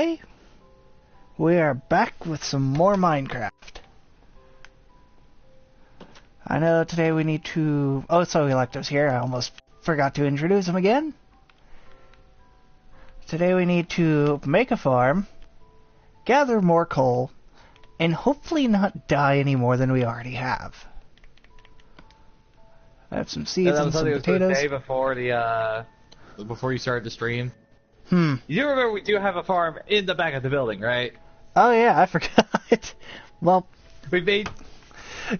today we are back with some more Minecraft. I know today we need to... Oh, so Electo's here. I almost forgot to introduce him again. Today we need to make a farm, gather more coal, and hopefully not die any more than we already have. I have some seeds and some potatoes. Day before before you started the stream. You do remember we do have a farm in the back of the building, right? Oh yeah, I forgot. Well, we made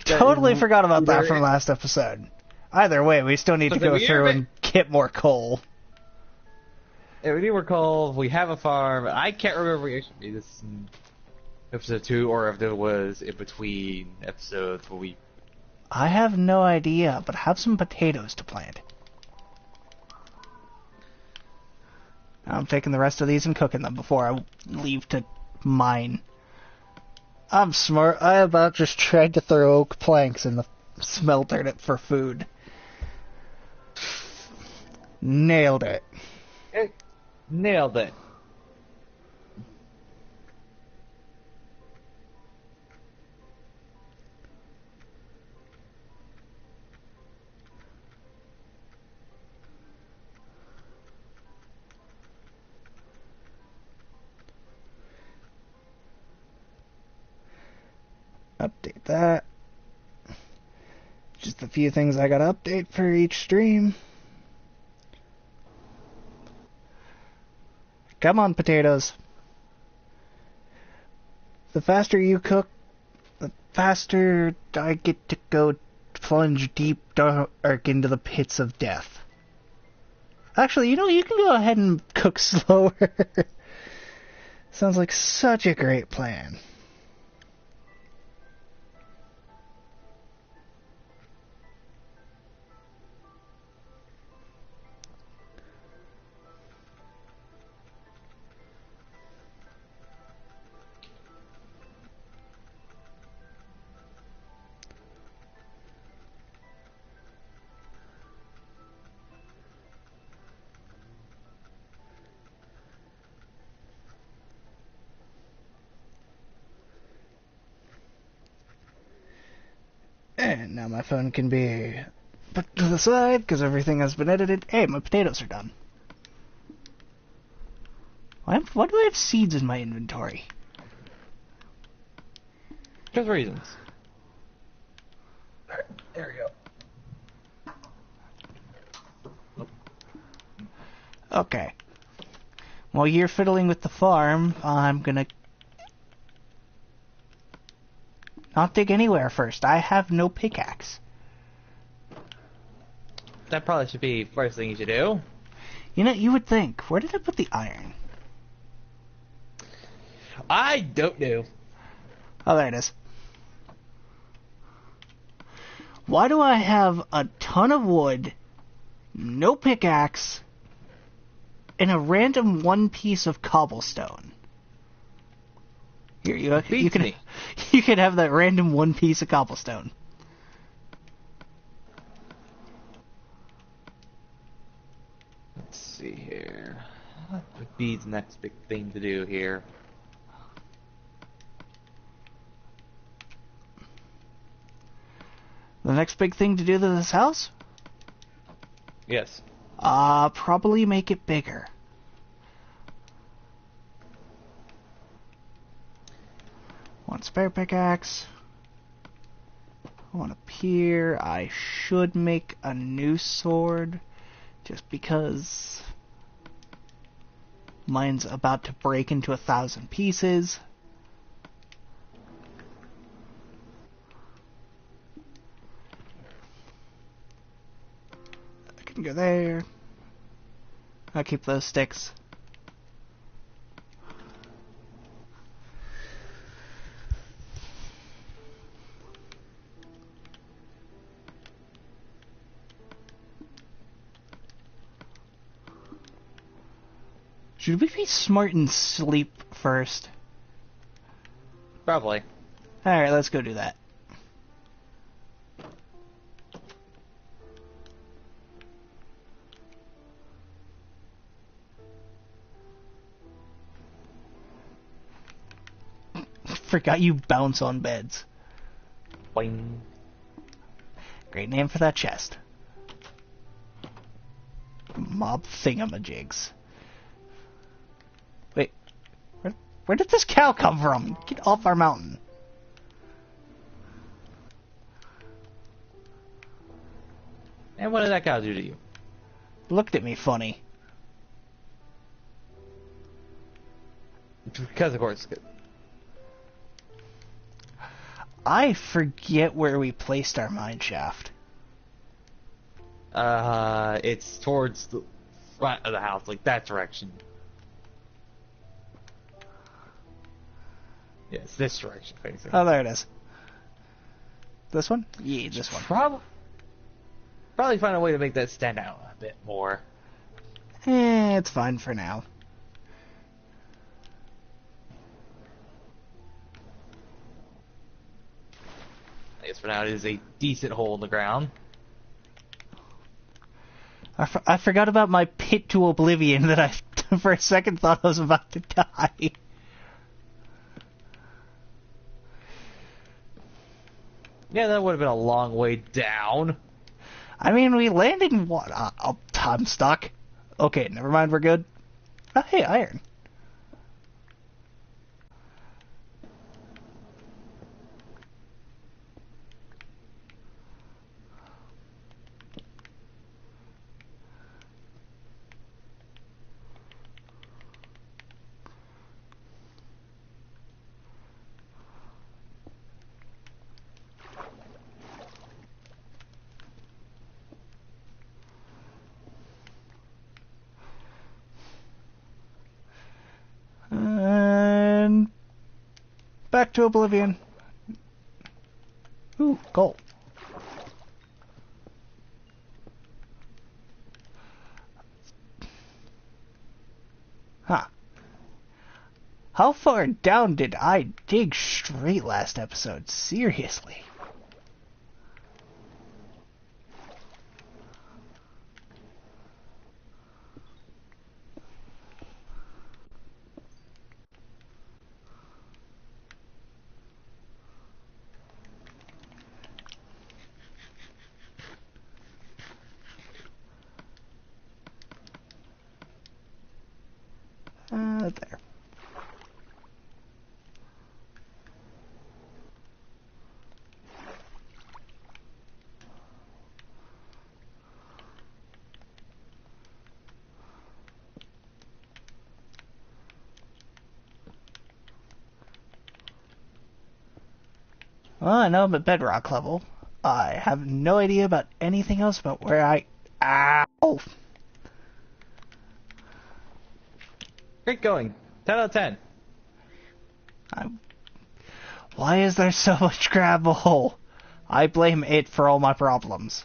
totally forgot about that from last episode. Either way, we still need to go through and get more coal. Yeah, we need more coal. We have a farm. I can't remember if we actually made this in episode 2 or if there was in between episodes where we... I have no idea, but I have some potatoes to plant. I'm taking the rest of these and cooking them before I leave to mine. I'm smart. I about just tried to throw oak planks in the smelter for food. Nailed it. Nailed it. Update that. Just a few things I gotta update for each stream. Come on, potatoes. The faster you cook, the faster I get to go plunge deep dark into the pits of death. Actually, you know, you can go ahead and cook slower. Sounds like such a great plan. And now my phone can be put to the side because everything has been edited. Hey, my potatoes are done. Why do I have seeds in my inventory? Just reasons. Alright, there we go. Okay. While you're fiddling with the farm, I'm gonna not dig anywhere first. I have no pickaxe. That probably should be the first thing you should do. You know, you would think. Where did I put the iron? I don't know. Oh, there it is. Why do I have a ton of wood, no pickaxe, and a random one piece of cobblestone? Here, you can have that random one piece of cobblestone. Let's see here. What would be the next big thing to do here? The next big thing to do to this house? Yes. Probably make it bigger. One spare pickaxe. One up here. I should make a new sword, just because mine's about to break into 1,000 pieces. I can go there. I'll keep those sticks. Should we be smart and sleep first? Probably. Alright, let's go do that. forgot you bounce on beds. Boing. Great name for that chest. Mob thingamajigs. Wait, where did this cow come from? Get off our mountain. And what did that cow do to you? Looked at me funny. Because, of course. I forget where we placed our mine shaft. It's towards the front of the house, like that direction. Yes, this direction, basically. Oh, there it is. This one? Yeah, this one. Probably find a way to make that stand out a bit more. It's fine for now. I guess for now it is a decent hole in the ground. I forgot about my pit to oblivion that I, for a second, thought I was about to die. Yeah, that would have been a long way down. I mean, we landed in what? I'm stuck. Okay, never mind, we're good. Oh, hey, iron. And back to oblivion. Ooh, gold. Huh. How far down did I dig straight last episode? Seriously. There. Well, I know I'm at bedrock level. I have no idea about anything else about where I... Ow! Great going. 10 out of 10. Why is there so much gravel? I blame it for all my problems.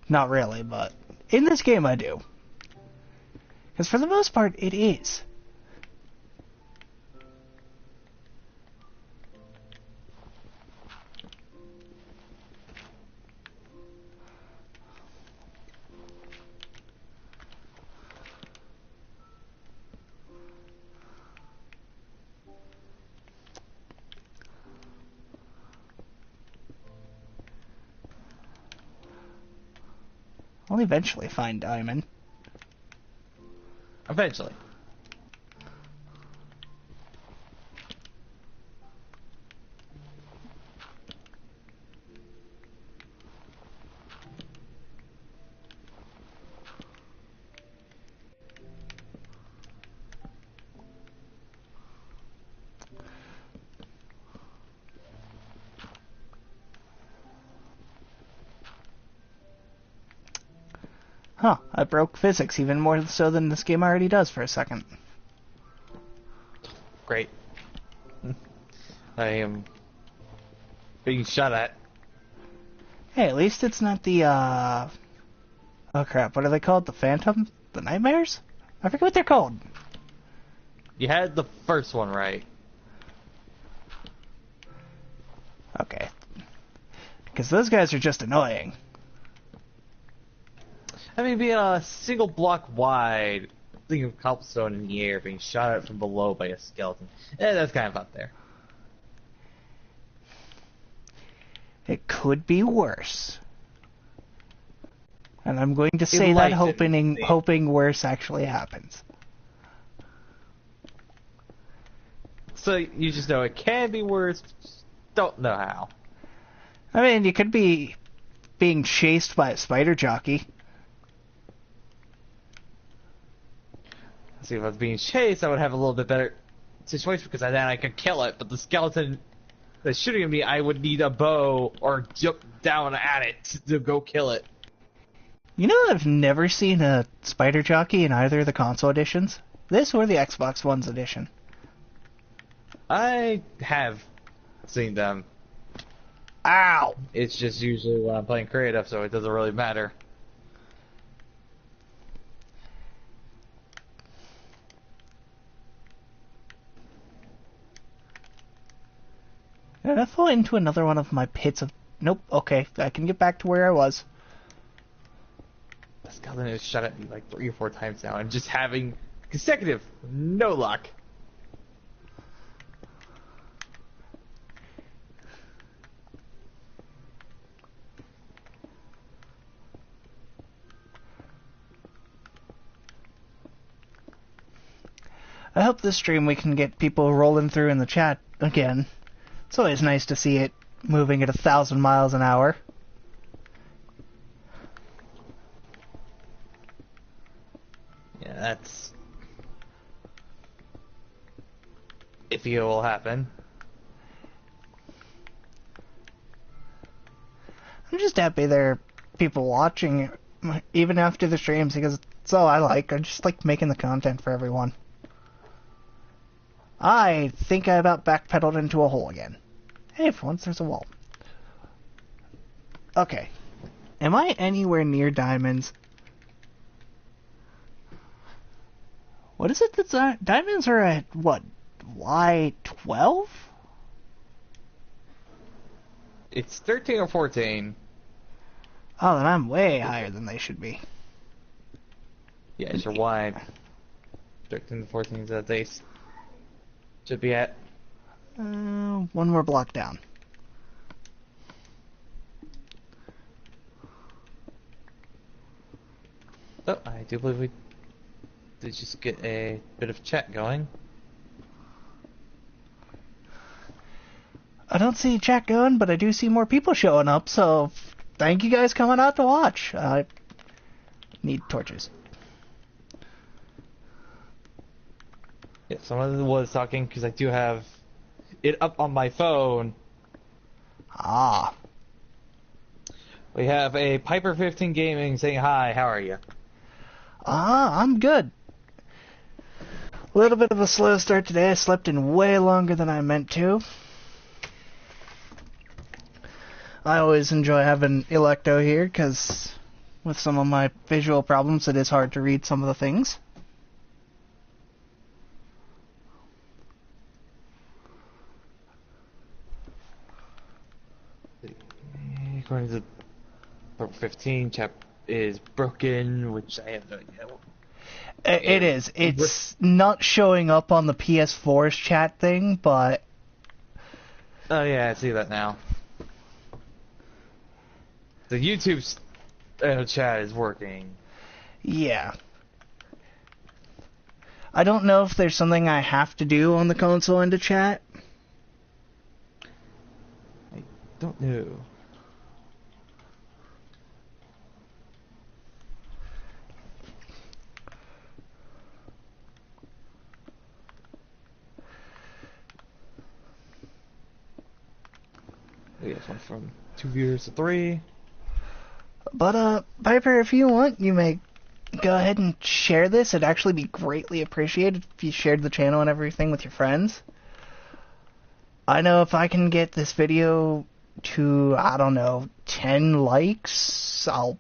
Not really, but in this game I do. Because for the most part, it is. I'll eventually find diamond. Eventually. Huh, I broke physics even more so than this game already does for a second. Great. I am being shot at. Hey, at least it's not the, oh crap, what are they called? The Phantom? The Nightmares? I forget what they're called. You had the first one right. Okay. Because those guys are just annoying. I mean, being a single block wide, thing of cobblestone in the air being shot at from below by a skeleton. That's kind of up there. It could be worse. And I'm going to say that hoping worse actually happens. So you just know it can be worse, just don't know how. I mean, you could be being chased by a spider jockey. See, if I was being chased, I would have a little bit better situation because then I could kill it. But the skeleton that's shooting at me, I would need a bow or jump down at it to go kill it. You know, I've never seen a spider jockey in either of the console editions. This or the Xbox One's edition. I have seen them. Ow! It's just usually when I'm playing creative, so it doesn't really matter. Did I fall into another one of my pits of... Nope, okay, I can get back to where I was. The skeleton has shot at me like 3 or 4 times now, and just having consecutive no luck. I hope this stream we can get people rolling through in the chat again. It's always nice to see it moving at 1,000 miles an hour. Yeah, that's... if it will happen. I'm just happy there are people watching, even after the streams, because it's all I like. I just like making the content for everyone. I think I about backpedaled into a hole again. Hey, for once there's a wall. Okay. Am I anywhere near diamonds? What is it that's... diamonds are at, what, Y12? It's 13 or 14. Oh, then I'm way higher than they should be. Yeah, it's your Y. 13 to 14 is that they should be at. One more block down. Oh, I do believe we did just get a bit of chat going. I don't see chat going, but I do see more people showing up, so thank you guys coming out to watch. I need torches. Yeah, someone was talking because I do have it up on my phone. Ah. We have a Piper 15 Gaming saying hi, how are you? I'm good. A little bit of a slow start today. I slept in way longer than I meant to. I always enjoy having Electo here, because with some of my visual problems, it is hard to read some of the things. According to Piper 15, chat is broken, which I have no idea. It is. It's not showing up on the PS4's chat thing, but... Oh yeah, I see that now. The YouTube's chat is working. Yeah. I don't know if there's something I have to do on the console end of chat. I don't know. We got one from 2 viewers to 3. But, Piper, if you want, you may go ahead and share this. It'd actually be greatly appreciated if you shared the channel and everything with your friends. I know if I can get this video to, I don't know, 10 likes, I'll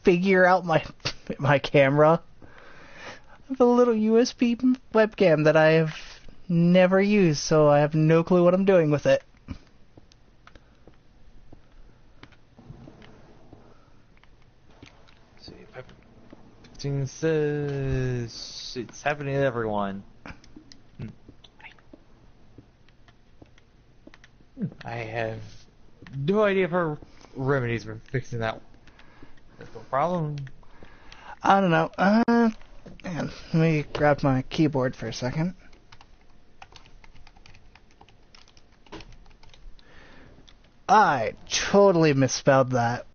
figure out my camera. I have a little USB webcam that I have never used, so I have no clue what I'm doing with it. Let's see, Piper 15 says It's happening to everyone. I have no idea for remedies for fixing that. That's no problem. I don't know. Man, let me grab my keyboard for a second. I totally misspelled that.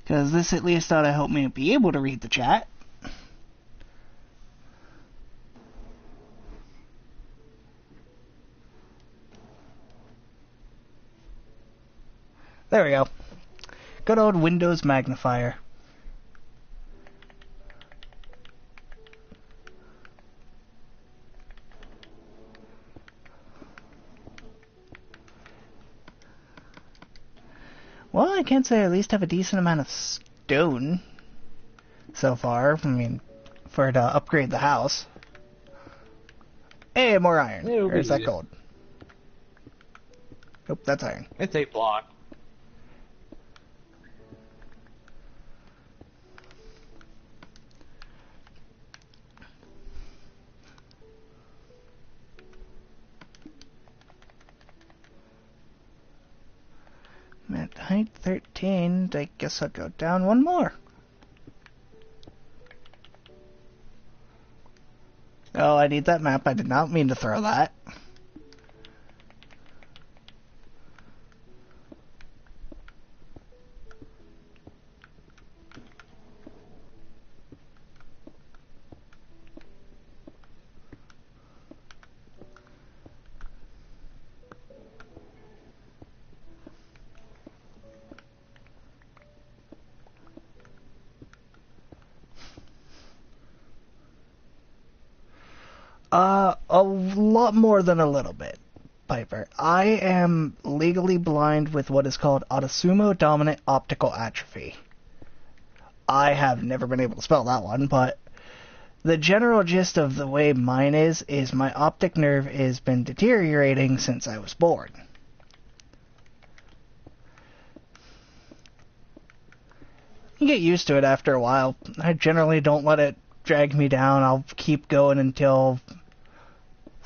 Because this at least ought to help me be able to read the chat. There we go. Good old Windows magnifier. Well, I can say I at least have a decent amount of stone so far. I mean, for to upgrade the house. Hey, more iron. Or is that gold? Nope, that's iron. It's 8 block. I'm at height 13. I guess I'll go down one more. Oh, I need that map. I did not mean to throw that. A lot more than a little bit, Piper. I am legally blind with what is called autosomal dominant optical atrophy. I have never been able to spell that one, but the general gist of the way mine is my optic nerve has been deteriorating since I was born. You get used to it after a while. I generally don't let it drag me down. I'll keep going until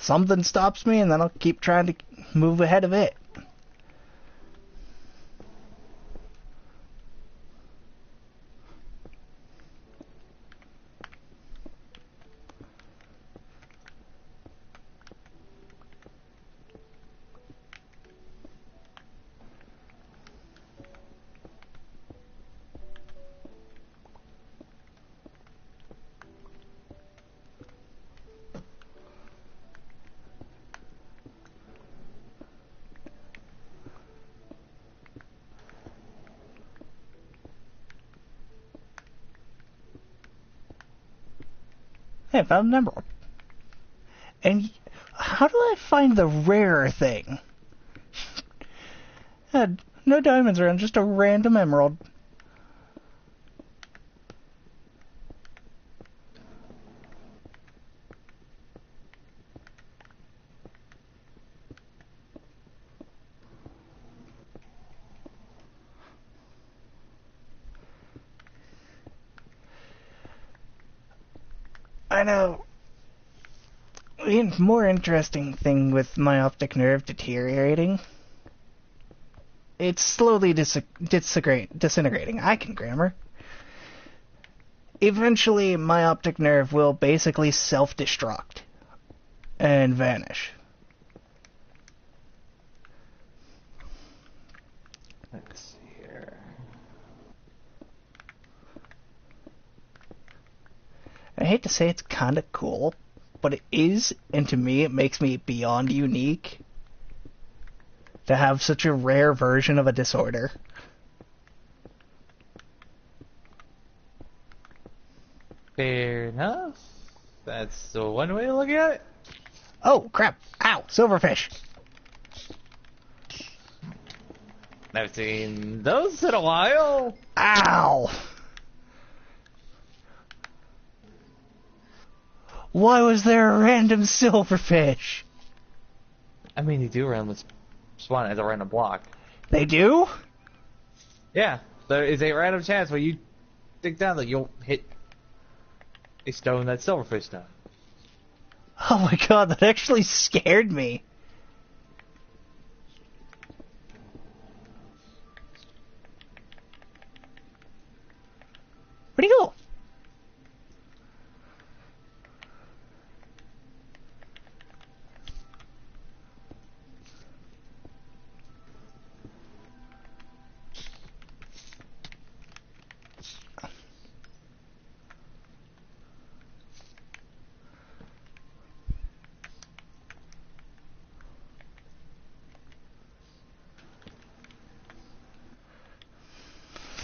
something stops me, and then I'll keep trying to move ahead of it. Hey, I found an emerald. And how do I find the rare thing? No diamonds around, just a random emerald. I know. The more interesting thing with my optic nerve deteriorating, it's slowly disintegrating. I can grammar. Eventually, my optic nerve will basically self-destruct and vanish. Let's see here. I hate to say it's kind of cool, but it is, and to me it makes me beyond unique to have such a rare version of a disorder. Fair enough. That's the one way to look at it. Oh, crap. Ow, silverfish. I've seen those in a while. Ow. Why was there a random silverfish? I mean, they do randomly spawn as a random block. They do? Yeah, there is a random chance when you dig down that you'll hit a stone that's silverfish stone. Oh my god, that actually scared me. Where'd he go?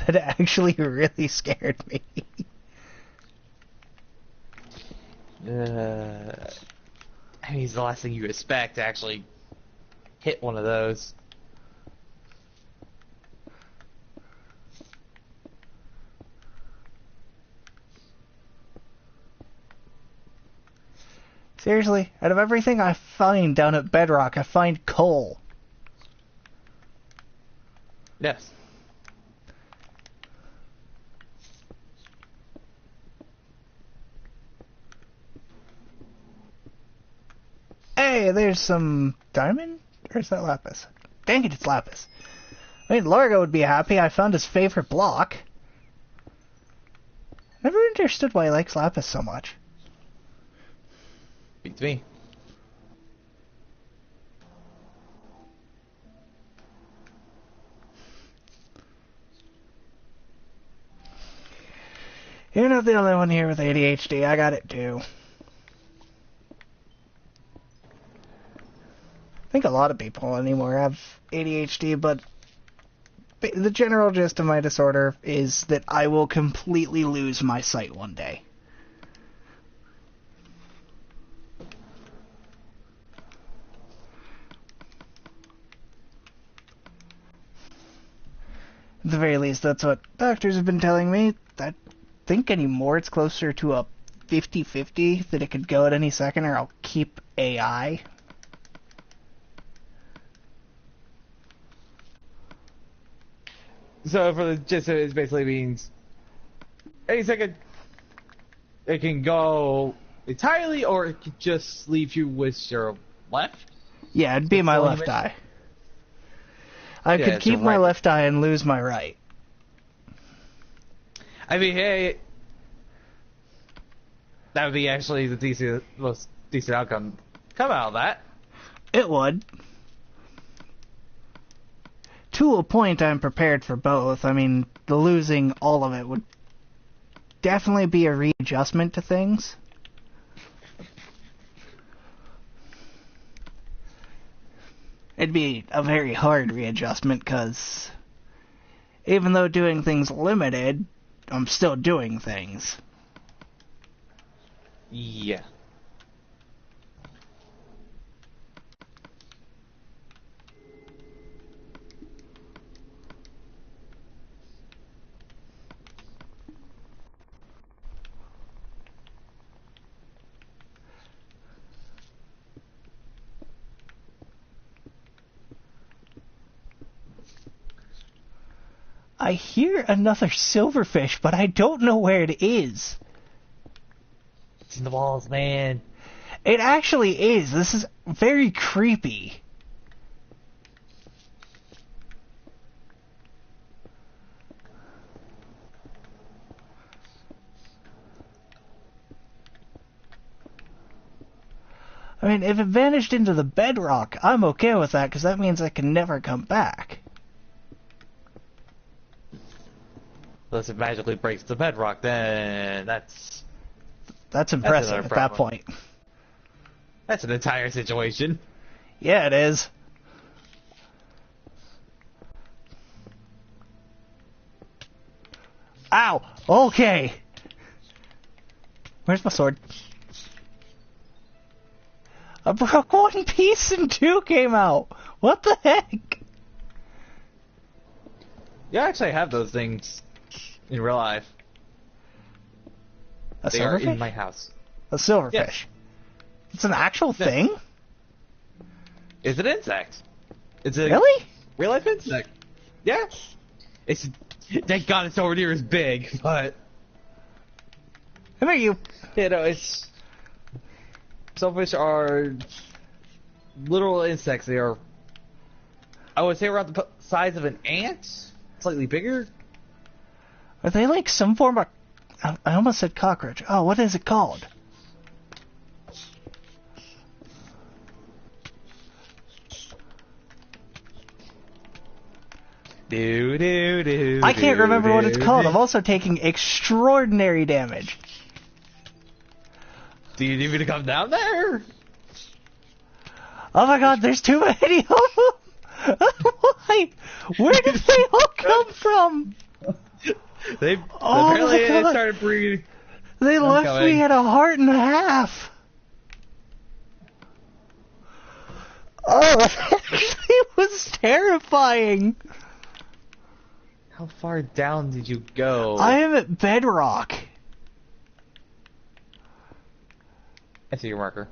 That actually really scared me. I mean, it's the last thing you expect to actually hit one of those. Seriously, out of everything I find down at Bedrock, I find coal. Yes. Hey, there's some diamond? Or is that lapis? Dang it, it's lapis. I mean, Largo would be happy. I found his favorite block. Never understood why he likes lapis so much. Beats me. You're not the only one here with ADHD. I got it too. I think a lot of people anymore have ADHD, but the general gist of my disorder is that I will completely lose my sight one day. At the very least, that's what doctors have been telling me. I think anymore it's closer to a 50-50 that it could go at any second, or I'll keep AI. So for the gist of it, it basically means any second it can go entirely, or it could just leave you with your left. Yeah, it'd be my left eye. I could keep my left eye and lose my right. I mean, hey, that would be actually the most decent outcome come out of that. It would. To a point, I'm prepared for both. I mean, the losing all of it would definitely be a readjustment to things. It'd be a very hard readjustment, because even though doing things limited, I'm still doing things. Yeah. I hear another silverfish, but I don't know where it is. It's in the walls, man. It actually is. This is very creepy. I mean, if it vanished into the bedrock, I'm okay with that, because that means I can never come back. Unless it magically breaks the bedrock, then that's impressive at that point. That's an entire situation. Yeah, it is. Ow! Okay! Where's my sword? I broke one piece and two came out! What the heck? You actually have those things in real life. A They are silverfish? in my house. A silverfish. Yeah. It's an actual Yeah. thing? It's an insect. It's a Really? real life insect. Yeah. It's thank God it's nowhere near as big, but How about you? it's silverfish are literal insects. They are, I would say, around the size of an ant, slightly bigger. Are they like some form of... I almost said cockroach. Oh, what is it called? I can't remember what it's called. I'm also taking extraordinary damage. Do you need me to come down there? Oh my god, there's too many of them! Why? Where did they all come from? They Oh apparently my God. it started breeding. They left coming. me at a heart and a half. Oh, that actually was terrifying. How far down did you go? I am at bedrock. I see your marker.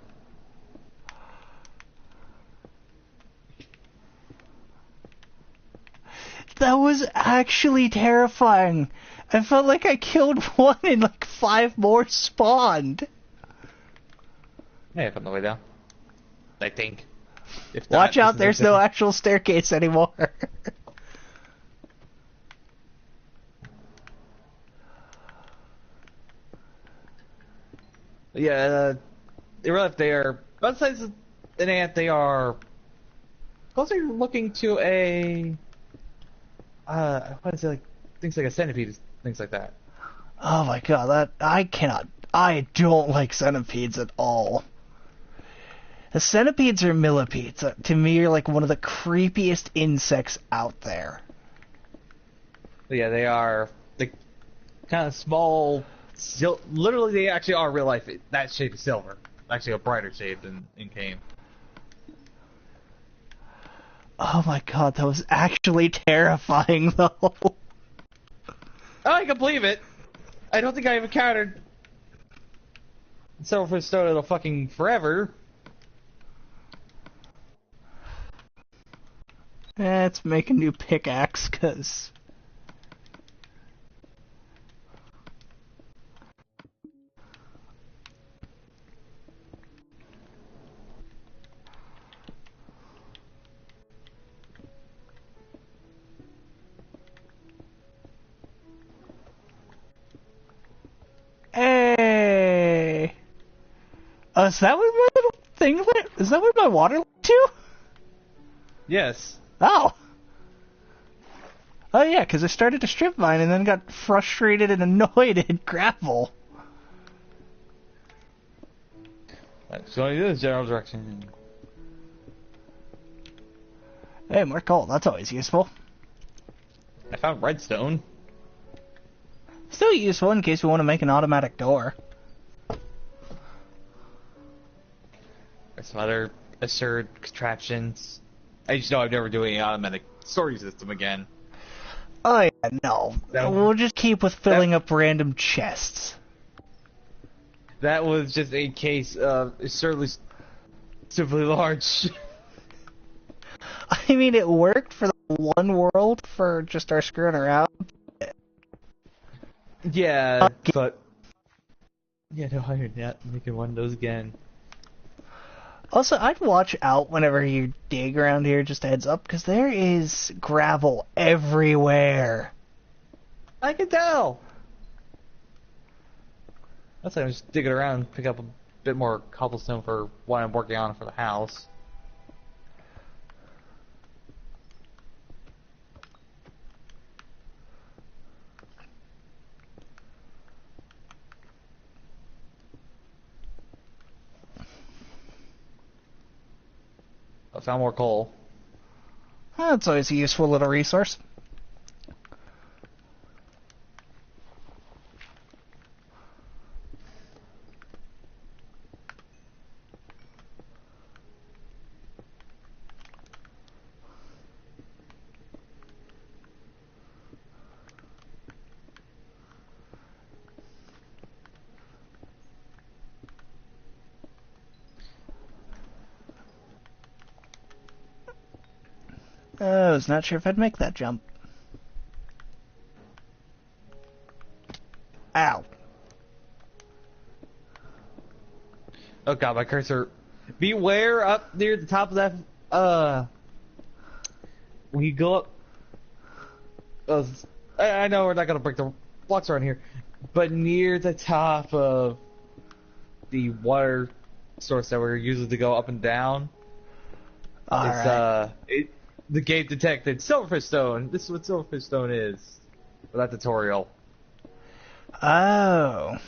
That was actually terrifying. I felt like I killed one and like 5 more spawned. Hey, up on the way down. I think. If Watch not, out, there's no actual staircase anymore. Yeah, in real life they are, both sides of an ant, they are closer looking to a, I want to say like, things like a centipede, things like that. Oh my god, I don't like centipedes at all. The centipedes or millipedes, to me, are like one of the creepiest insects out there. But yeah, they are like kind of small, literally they actually are real life, that shape of silver. Actually a brighter shade than in game. Oh my god, that was actually terrifying though. Oh, I can believe it! I don't think I've encountered silverfish stone in a fucking forever. Let's make a new pickaxe, cause... Hey! Oh, is that where my little thing went? Is that where my water went to? Yes. Oh! Oh yeah, because I started to strip mine and then got frustrated and annoyed at gravel. That's going to this general direction. Hey, more coal, that's always useful. I found redstone. Still useful in case we want to make an automatic door. There's some other absurd contraptions. I just know I've never do any automatic storage system again. Oh yeah, no. We'll just keep with filling up random chests. That was just a case of absurdly simply large. I mean, it worked for the one world for just our screwing around. Yeah, but yeah, no, I'm not making one of those again. Also, I'd watch out whenever you dig around here, just a heads up, because there is gravel everywhere. I can tell. That's why I'm just digging around, pick up a bit more cobblestone for what I'm working on for the house. I found more coal. That's always a useful little resource. I was not sure if I'd make that jump. Ow. Oh god, my cursor. Beware up near the top of that, when you go up, I know we're not gonna break the blocks around here, but near the top of the water source that we're using to go up and down, the game detected Silverfish Stone. This is what Silverfish Stone is. For that tutorial. Oh.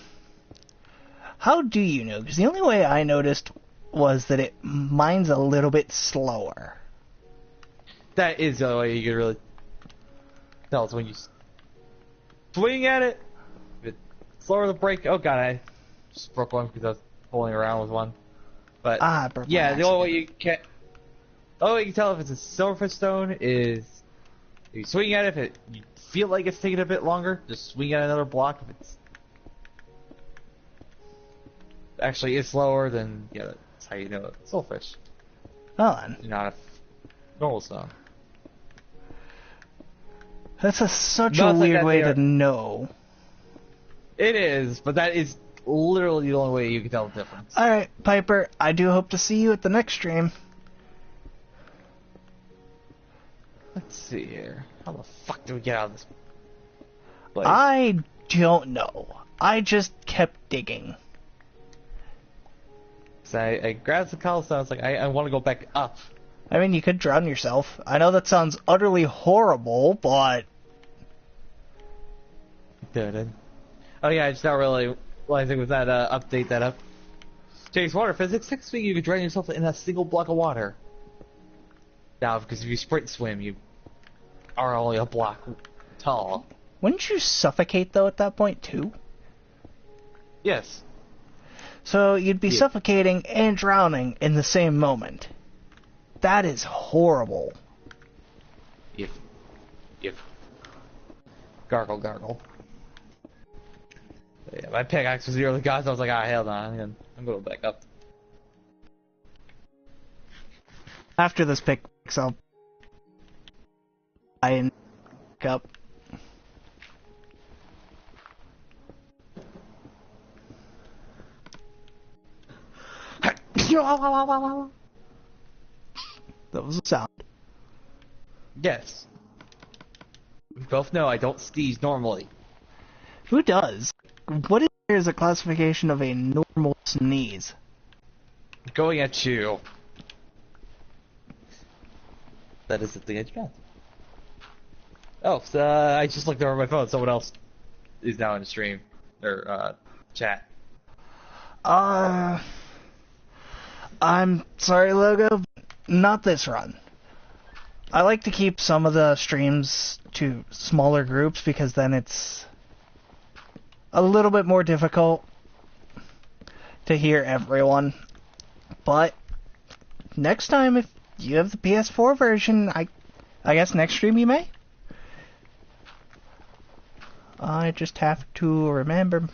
How do you know? Because the only way I noticed was that it mines a little bit slower. That is the only way you can really tell. It's when you swing at it, if it's slower to break. Oh god, I just broke one because I was pulling around with one. But yeah, the only way you can tell if it's a Silverfish Stone is if you swing at it. If you feel like it's taking a bit longer, just swing at another block. If it's actually is slower, then yeah, that's how you know it's Silverfish. Hold on. Not a normal stone. That's such a weird way to know. It is, but that is literally the only way you can tell the difference. Alright, Piper, I do hope to see you at the next stream. Let's see here. How the fuck do we get out of this place? I don't know. I just kept digging. So I grabbed the cobblestone. I was like, I want to go back up. I mean, you could drown yourself. I know that sounds utterly horrible, but... Dude. Oh yeah, I just not really realizing with that update that up. Chase water physics. Next week you could drown yourself in a single block of water. Now, because if you sprint swim, you are only a block tall. Wouldn't you suffocate, though, at that point, too? Yes. So you'd be suffocating and drowning in the same moment. That is horrible. If. Gargle, gargle. But yeah, my pickaxe was nearly gone, so I was like, hell no, I'm going back up. After this pickaxe, I'll... pick up. That was a sound. Yes. We both know I don't sneeze normally. Who does? What is a classification of a normal sneeze? Going at you. That is at the edge path. Oh, so, I just looked over at my phone. Someone else is now in the stream. Or, chat. I'm sorry, Logo, but not this run. I like to keep some of the streams to smaller groups because then it's a little bit more difficult to hear everyone. But next time, if you have the PS4 version, I guess next stream you may. I just have to remember.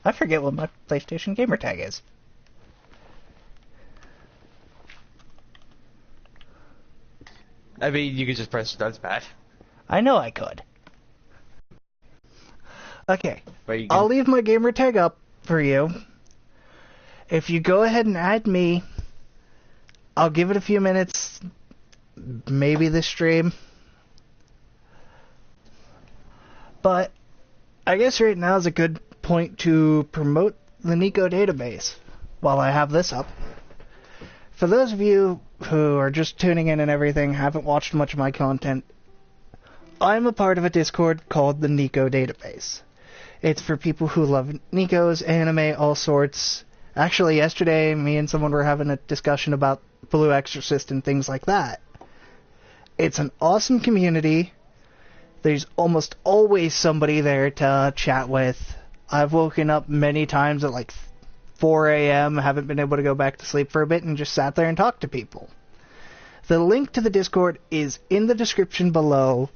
I forget what my PlayStation gamer tag is. I mean, you could just press touchpad. I know I could. Okay, But I'll leave my gamer tag up for you. If you go ahead and add me, I'll give it a few minutes, maybe this stream. But I guess right now is a good point to promote the Nico database while I have this up. For those of you who are just tuning in and everything, haven't watched much of my content, I'm a part of a Discord called the Nico database. It's for people who love Nico's, anime, all sorts. Actually, yesterday, me and someone were having a discussion about Blue Exorcist and things like that. It's an awesome community. There's almost always somebody there to chat with. I've woken up many times at like 4 a.m., haven't been able to go back to sleep for a bit, and just sat there and talked to people. The link to the Discord is in the description below.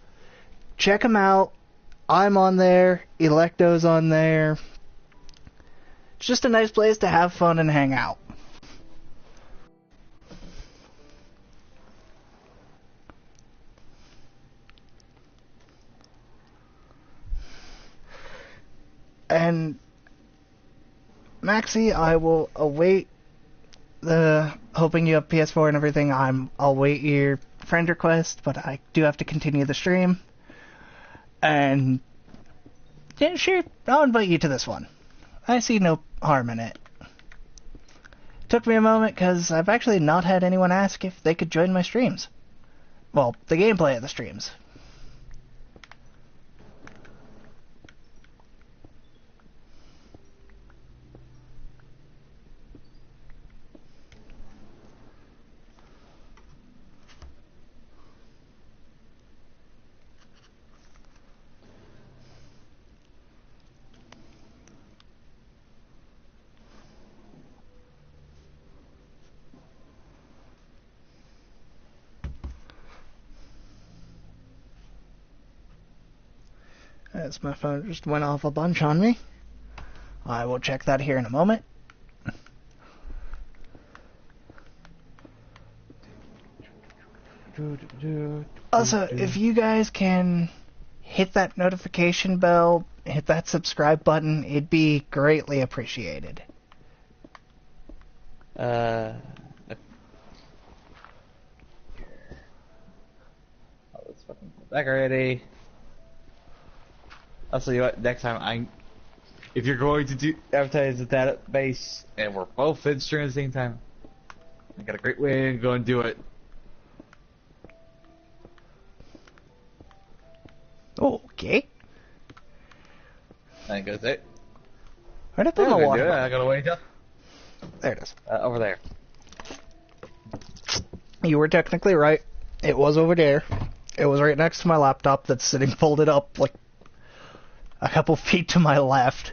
Check them out. I'm on there. Electo's on there. It's just a nice place to have fun and hang out. Maxie, I will await hoping you have PS4 and everything. I'll wait your friend request, but I do have to continue the stream. And yeah, sure, I'll invite you to this one. I see no harm in it. Took me a moment because I've actually not had anyone ask if they could join my streams. Well, the gameplay of the streams. As my phone just went off a bunch on me. I will check that here in a moment. Also, if you guys can hit that notification bell, hit that subscribe button, it'd be greatly appreciated. Oh, let's fucking go back already. Also, you know what? Next time, if you're going to advertise the database and we're both in stream at the same time, I got a great way to go and do it. Okay. And goes it. Where'd I put my water bottle? I gotta wait till. There it is. Over there. You were technically right. It was over there. It was right next to my laptop that's sitting folded up like a couple feet to my left.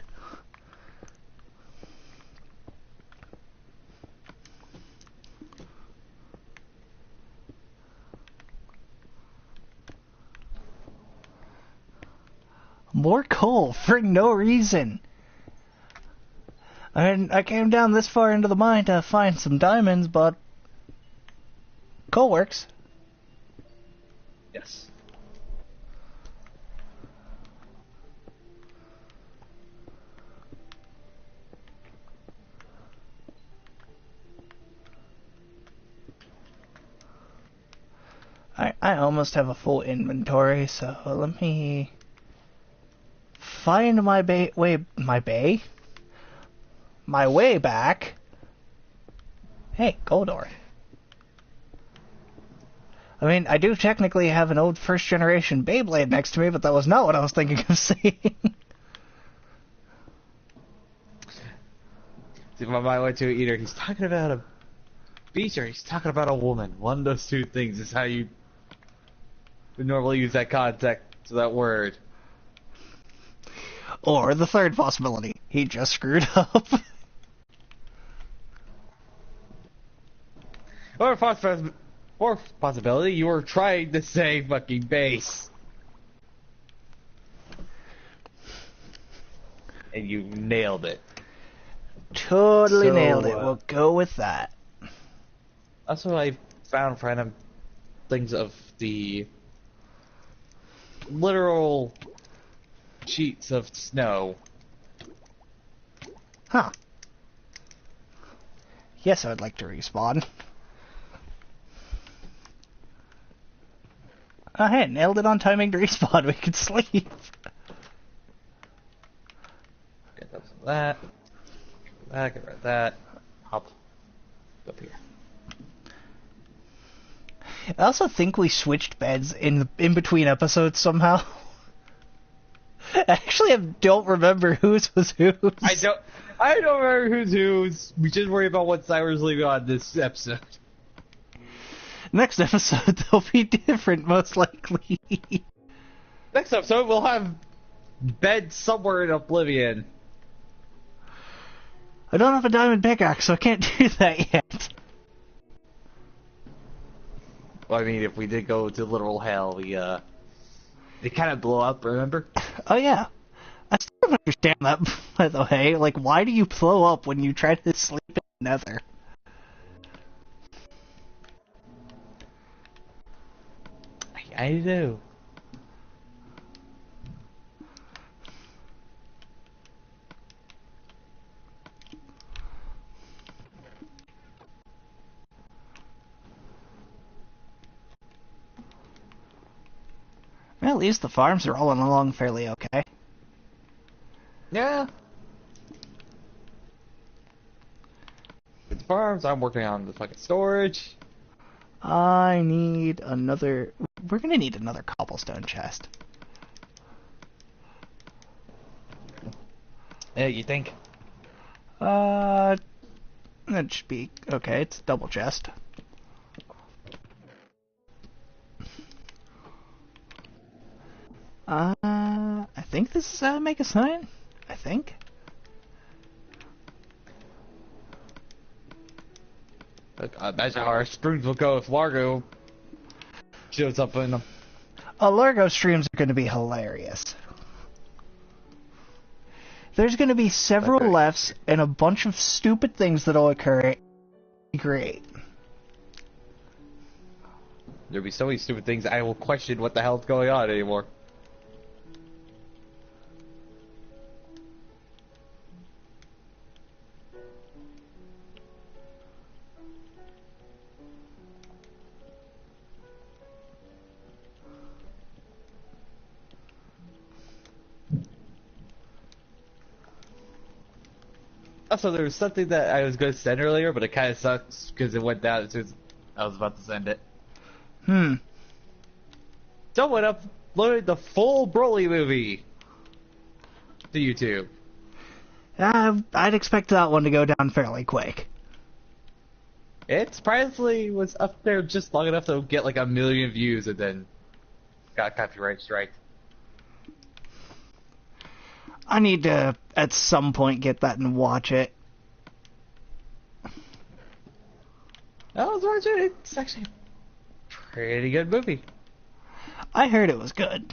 More coal for no reason. I came down this far into the mine to find some diamonds, but coal works. Yes. I almost have a full inventory, so let me find my way back. Hey, gold ore. I mean, I do technically have an old first generation Beyblade next to me, but that was not what I was thinking of saying. See, my way to either he's talking about a beach or he's talking about a woman. One of those two things is how you would normally use that context to that word. Or the third possibility, he just screwed up. Or fourth possibility, you were trying to say fucking base. And you nailed it. Totally nailed it. We'll go with that. That's what I found random things of the literal sheets of snow. Huh. Yes, I'd like to respawn. Oh, hey, nailed it on timing to respawn. We could sleep. Get that. Get rid of that. Hop up here. I also think we switched beds in between episodes somehow. Actually, I don't remember whose was whose. I don't remember who's whose. We just worry about what side we're leaving on this episode. Next episode, they'll be different, most likely. Next episode, we'll have beds somewhere in Oblivion. I don't have a diamond pickaxe, so I can't do that yet. Well, I mean, if we did go to literal hell, they kind of blow up, remember? Oh, yeah. I still don't understand that, by the way. Like, why do you blow up when you try to sleep in the nether? I do. At least the farms are rolling along fairly okay. Yeah. With the farms, I'm working on the fucking storage. I need another... We're gonna need another cobblestone chest. Yeah, you think? That should be... Okay, it's a double chest. I think this is how I make a sign. I think. Look, imagine how our streams will go if Largo shows up in them. Largo streams are going to be hilarious. There's going to be several lefts and a bunch of stupid things that'll occur. Great. There'll be so many stupid things I will question what the hell's going on anymore. Also, there was something that I was going to send earlier, but it kind of sucks because it went down as soon as I was about to send it. Someone uploaded the full Broly movie to YouTube. I'd expect that one to go down fairly quick. It surprisingly was up there just long enough to get like 1 million views and then got copyright strike. I need to, at some point, get that and watch it. I was watching it. It's actually a pretty good movie. I heard it was good.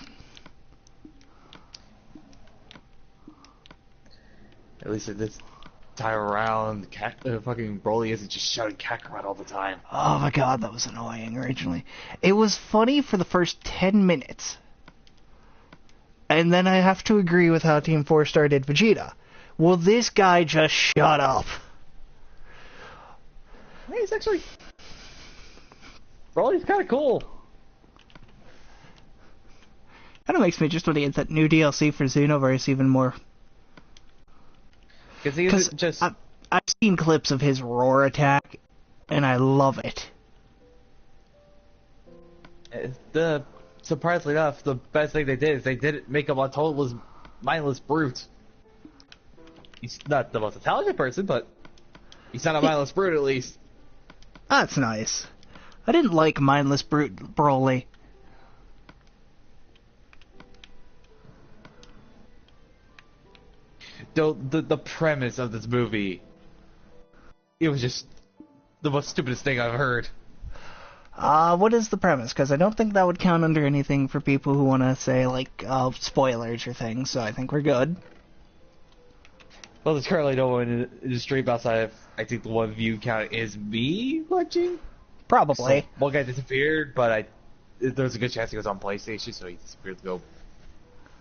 At least at this time around, fucking Broly isn't just shouting Kakarot all the time. Oh my god, that was annoying originally. It was funny for the first 10 minutes. And then I have to agree with how Team 4 Star did Vegeta. Will this guy just shut up? Hey, he's actually... Broly's kind of cool. Kind of makes me just want to get that new DLC for Xenoverse even more. Because he's just... I've seen clips of his roar attack, and I love it. Surprisingly enough, the best thing they did is they didn't make him a total mindless brute. He's not the most intelligent person, but he's not a mindless brute at least. That's nice. I didn't like mindless brute Broly. The premise of this movie, it was just the most stupidest thing I've heard. What is the premise? Because I don't think that would count under anything for people who want to say, like, spoilers or things, so I think we're good. Well, there's currently no one in the stream outside of, I think the one view count is me watching? Probably. So, one guy disappeared, but there's a good chance he was on PlayStation, so he disappeared to go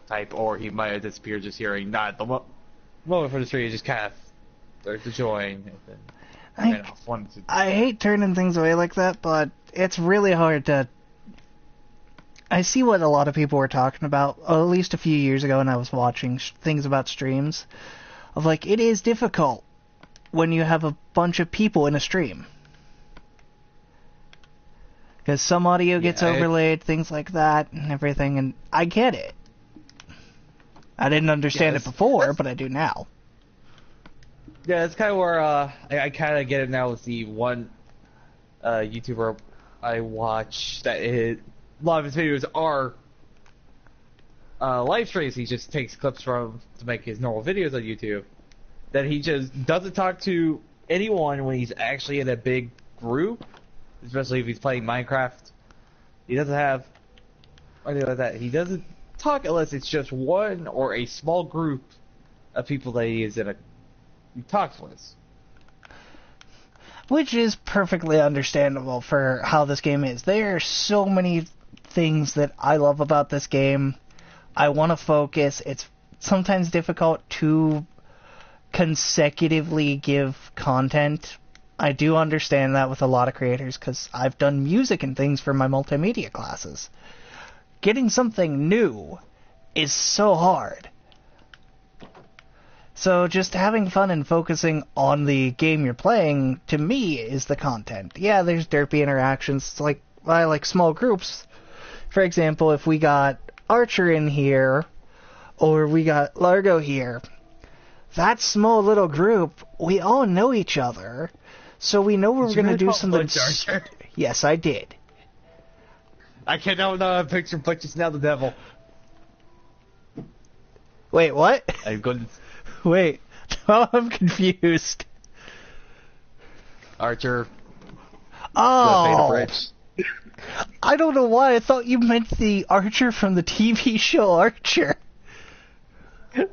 type, or he might have disappeared just hearing not the moment for the stream, just kind of started to join, and then I hate turning things away like that, but it's really hard to... I see what a lot of people were talking about, at least a few years ago when I was watching things about streams, of like, it is difficult when you have a bunch of people in a stream. Because some audio gets overlaid, things like that, and everything, and I get it. I didn't understand it before, but I do now. Yeah, that's kind of where I kind of get it now with the one YouTuber I watch that a lot of his videos are live streams. He just takes clips from to make his normal videos on YouTube. That he just doesn't talk to anyone when he's actually in a big group, especially if he's playing Minecraft. He doesn't have anything like that. He doesn't talk unless it's just one or a small group of people that he talks with. Which is perfectly understandable for how this game is. There are so many things that I love about this game. I want to focus. It's sometimes difficult to consecutively give content. I do understand that with a lot of creators because I've done music and things for my multimedia classes. getting something new is so hard. So just having fun and focusing on the game you're playing, to me, is the content. Yeah, there's derpy interactions. It's like, I like small groups. For example, if we got Archer in here, or we got Largo here, that small little group, we all know each other, so we know we're going to do something... Yes, I did. I cannot picture Butch now the devil. Wait, what? I'm going to... Wait, now I'm confused. Archer. Oh! I don't know why I thought you meant the Archer from the TV show Archer.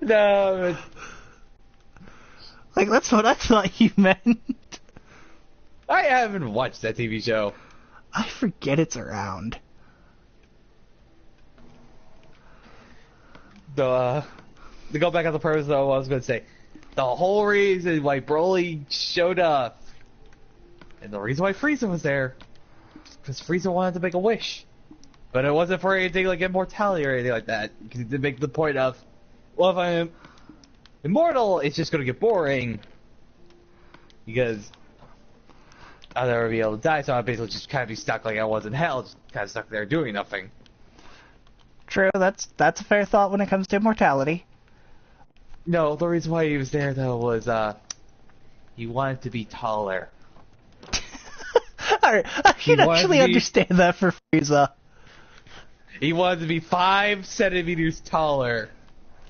No. Like, that's what I thought you meant. I haven't watched that TV show. I forget it's around. To go back on the purpose, though, I was going to say, the whole reason why Broly showed up, and the reason why Frieza was there, because Frieza wanted to make a wish. But it wasn't for anything like immortality or anything like that. Because he did make the point of, well, if I'm immortal, it's just going to get boring. Because I'll never be able to die, so I'll basically just kind of be stuck like I was in hell, just kind of stuck there doing nothing. True, that's a fair thought when it comes to immortality. No, the reason why he was there, though, was, he wanted to be taller. Alright, I can actually understand that for Frieza. He wanted to be 5 centimeters taller.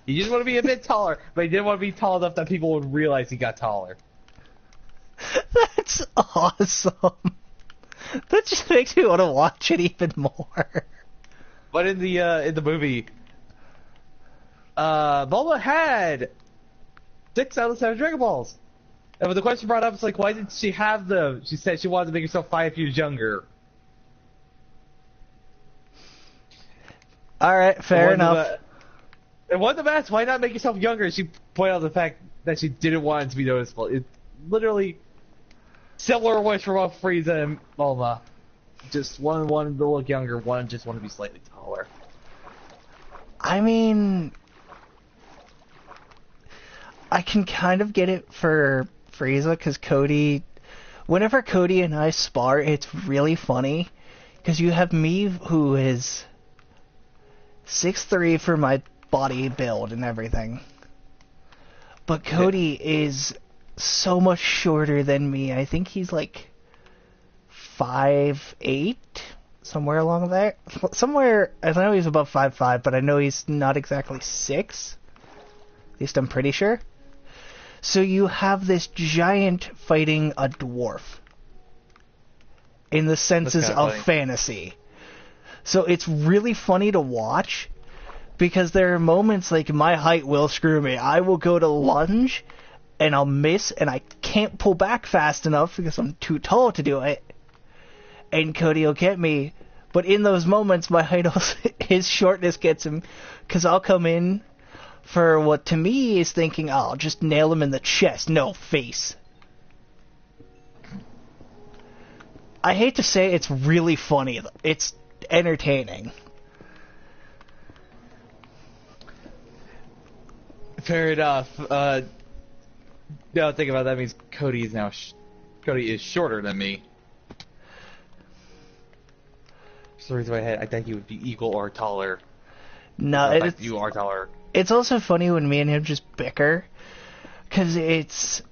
He just wanted to be a bit taller, but he didn't want to be tall enough that people would realize he got taller. That's awesome. That just makes me want to watch it even more. But in the movie, Bulma had 6 out of 7 Dragon Balls. And when the question brought up, it's like, why didn't she have them? She said she wanted to make herself 5 years younger. Alright, fair enough. And one of them asked, why not make yourself younger? She pointed out the fact that she didn't want it to be noticeable. It's literally similar wish for both Frieza and Bulma. Just one wanted to look younger, one just wanted to be slightly taller. I mean, I can kind of get it for Frieza, because whenever Cody and I spar, it's really funny, because you have me, who is 6'3" for my body build and everything, but Cody is so much shorter than me. I think he's like 5'8", somewhere along there. Somewhere, I know he's above 5'5", but I know he's not exactly 6. At least I'm pretty sure. So you have this giant fighting a dwarf. In the senses of fantasy. So it's really funny to watch, because there are moments like my height will screw me. I will go to lunge, and I'll miss, and I can't pull back fast enough because I'm too tall to do it. And Cody will get me, but in those moments, my height also, his shortness gets him, because I'll come in for what to me is thinking, oh, I'll just nail him in the chest, no face. I hate to say it's really funny. It's entertaining. Fair enough. Now think about that, means Cody is shorter than me. The reason why I think he would be equal or taller. No, you are taller. It's also funny when me and him just bicker, because it's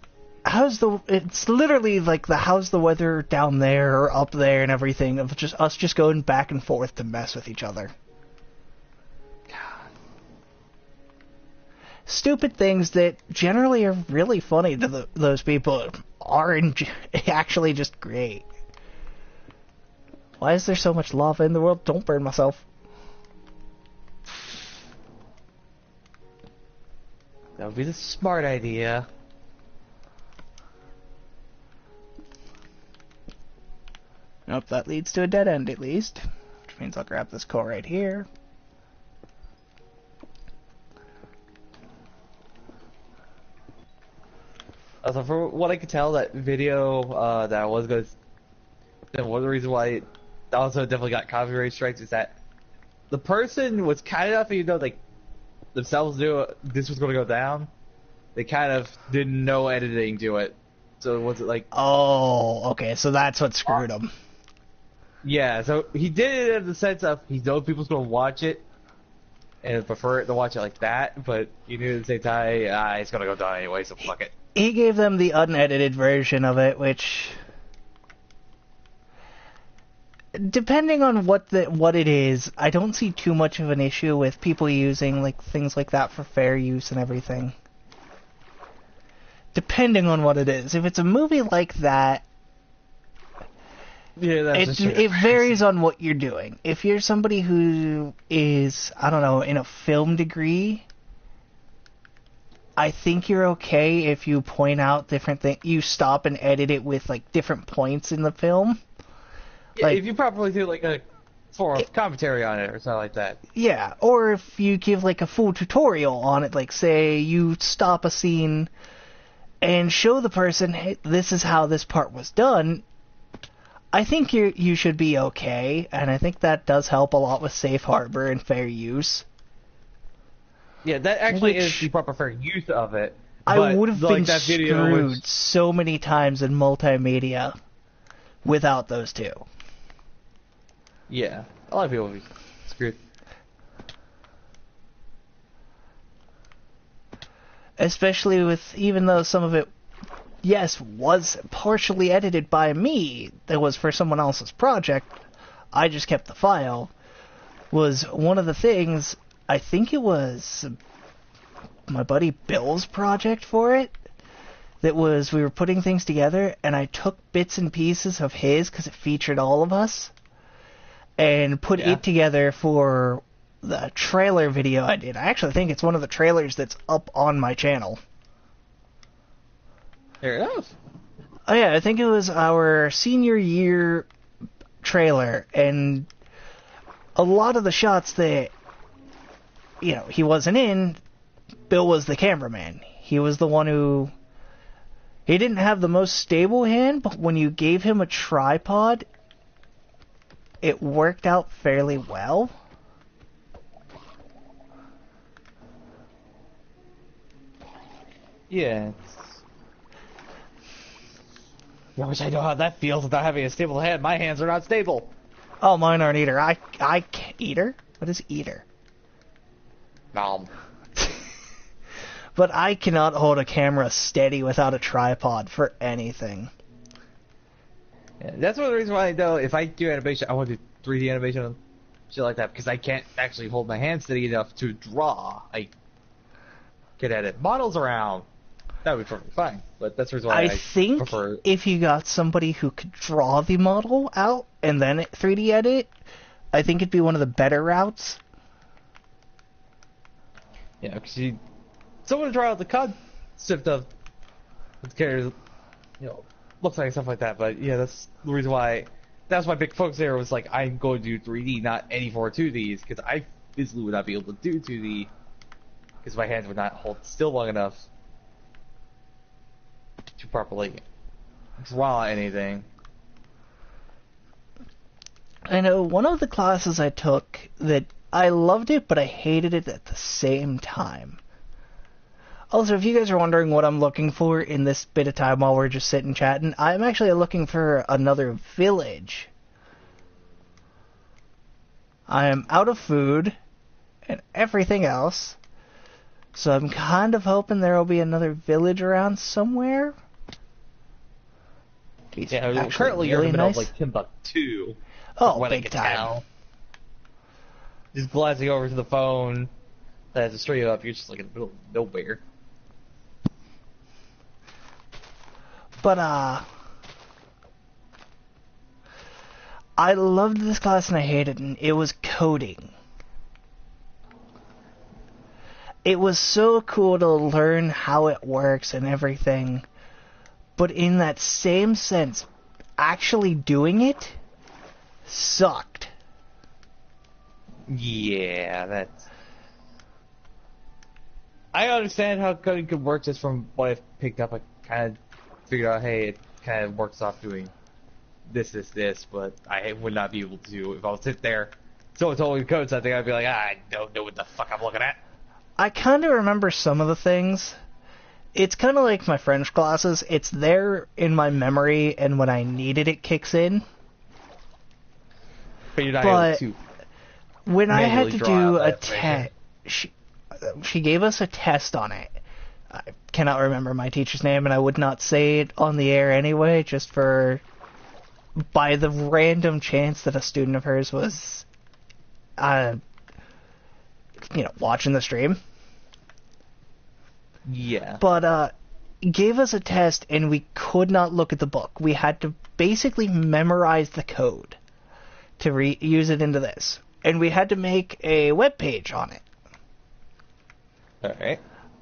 literally like how's the weather down there or up there and everything, of just us just going back and forth to mess with each other. God. Stupid things that generally are really funny to those people are actually just great. Why is there so much lava in the world? Don't burn myself. That would be the smart idea. Nope, that leads to a dead end at least. Which means I'll grab this core right here. Also, for what I could tell, that video that I was going to... One of the reasons why it also definitely got copyright strikes is that the person was kind enough, even though like themselves knew this was going to go down. They kind of didn't know editing to it, so was it like? Oh, okay, so that's what screwed him. Yeah, so he did it in the sense of he knows people's going to watch it and prefer it to watch it like that, but he knew at the same time, it's going to go down anyway, so fuck it. He gave them the unedited version of it, which, depending on what it is, I don't see too much of an issue with people using like things like that for fair use and everything. Depending on what it is. If it's a movie like that, Yeah, that's it varies on what you're doing. If you're somebody who is, I don't know, in a film degree, I think you're okay if you point out different things. You stop and edit it with like different points in the film. Yeah, Like, if you properly do like a commentary on it or something like that. yeah, or if you give like a full tutorial on it, like say you stop a scene and show the person, hey, this is how this part was done. I think you should be okay, and I think that does help a lot with safe harbor and fair use. Yeah, that actually is the proper fair use of it. I would have been that screwed so many times in multimedia without those two. Yeah, a lot of people would be screwed. Especially with, even though some of it, yes, was partially edited by me, that was for someone else's project, I just kept the file, was one of the things, I think it was my buddy Bill's project for it, that was, we were putting things together, and I took bits and pieces of his, because it featured all of us, and put it together for the trailer video I did. I actually think it's one of the trailers that's up on my channel. There it is. Oh yeah, I think it was our senior year trailer, and a lot of the shots that, you know, he wasn't in, Bill was the cameraman. He was the one who... He didn't have the most stable hand, but when you gave him a tripod, it worked out fairly well. Yeah. I wish I know how that feels without having a stable hand. My hands are not stable. Oh, mine aren't either. I can't... Eater? What is eater? Nom. But I cannot hold a camera steady without a tripod for anything. Yeah, that's one of the reasons why I know if I do animation, I want to do 3D animation and shit like that, because I can't actually hold my hand steady enough to draw. I can edit models around. That would be perfectly fine, but that's the reason why I think prefer... if you got somebody who could draw the model out and then 3D edit, I think it'd be one of the better routes. Yeah, because someone to draw out the concept of the characters, you know, looks like stuff like that. But yeah, that's the reason why. That's my big focus there was like I'm going to do 3D, not any 2Ds, because I physically would not be able to do 2D because my hands would not hold still long enough to properly draw anything. I know one of the classes I took that I loved it, but I hated it at the same time. Also, if you guys are wondering what I'm looking for in this bit of time while we're just sitting chatting, I'm actually looking for another village. I am out of food and everything else, so I'm kind of hoping there will be another village around somewhere. It's Yeah, currently you're in the middle of like Timbuktu. Oh, big time. Just glancing over to the phone that has a straight up, you're just like in the middle of nowhere. But, I loved this class and I hated it, and it was coding. It was so cool to learn how it works and everything, but in that same sense, actually doing it sucked. Yeah, that's... I understand how coding could work just from what I've picked up. I kind of figured out, hey, it kind of works off doing this, but I would not be able to if I would sit there someone told me the code something, I'd be like, I don't know what the fuck I'm looking at. I kind of remember some of the things. It's kind of like my French classes. It's there in my memory, and when I need it, it kicks in. But you're not But able to when I had manually to draw do out a that information. test, she gave us a test on it. I cannot remember my teacher's name, and I would not say it on the air anyway, just for by the random chance that a student of hers was, watching the stream. Yeah. But gave us a test, and we could not look at the book. We had to basically memorize the code to use it into this, and we had to make a web page on it. Alright.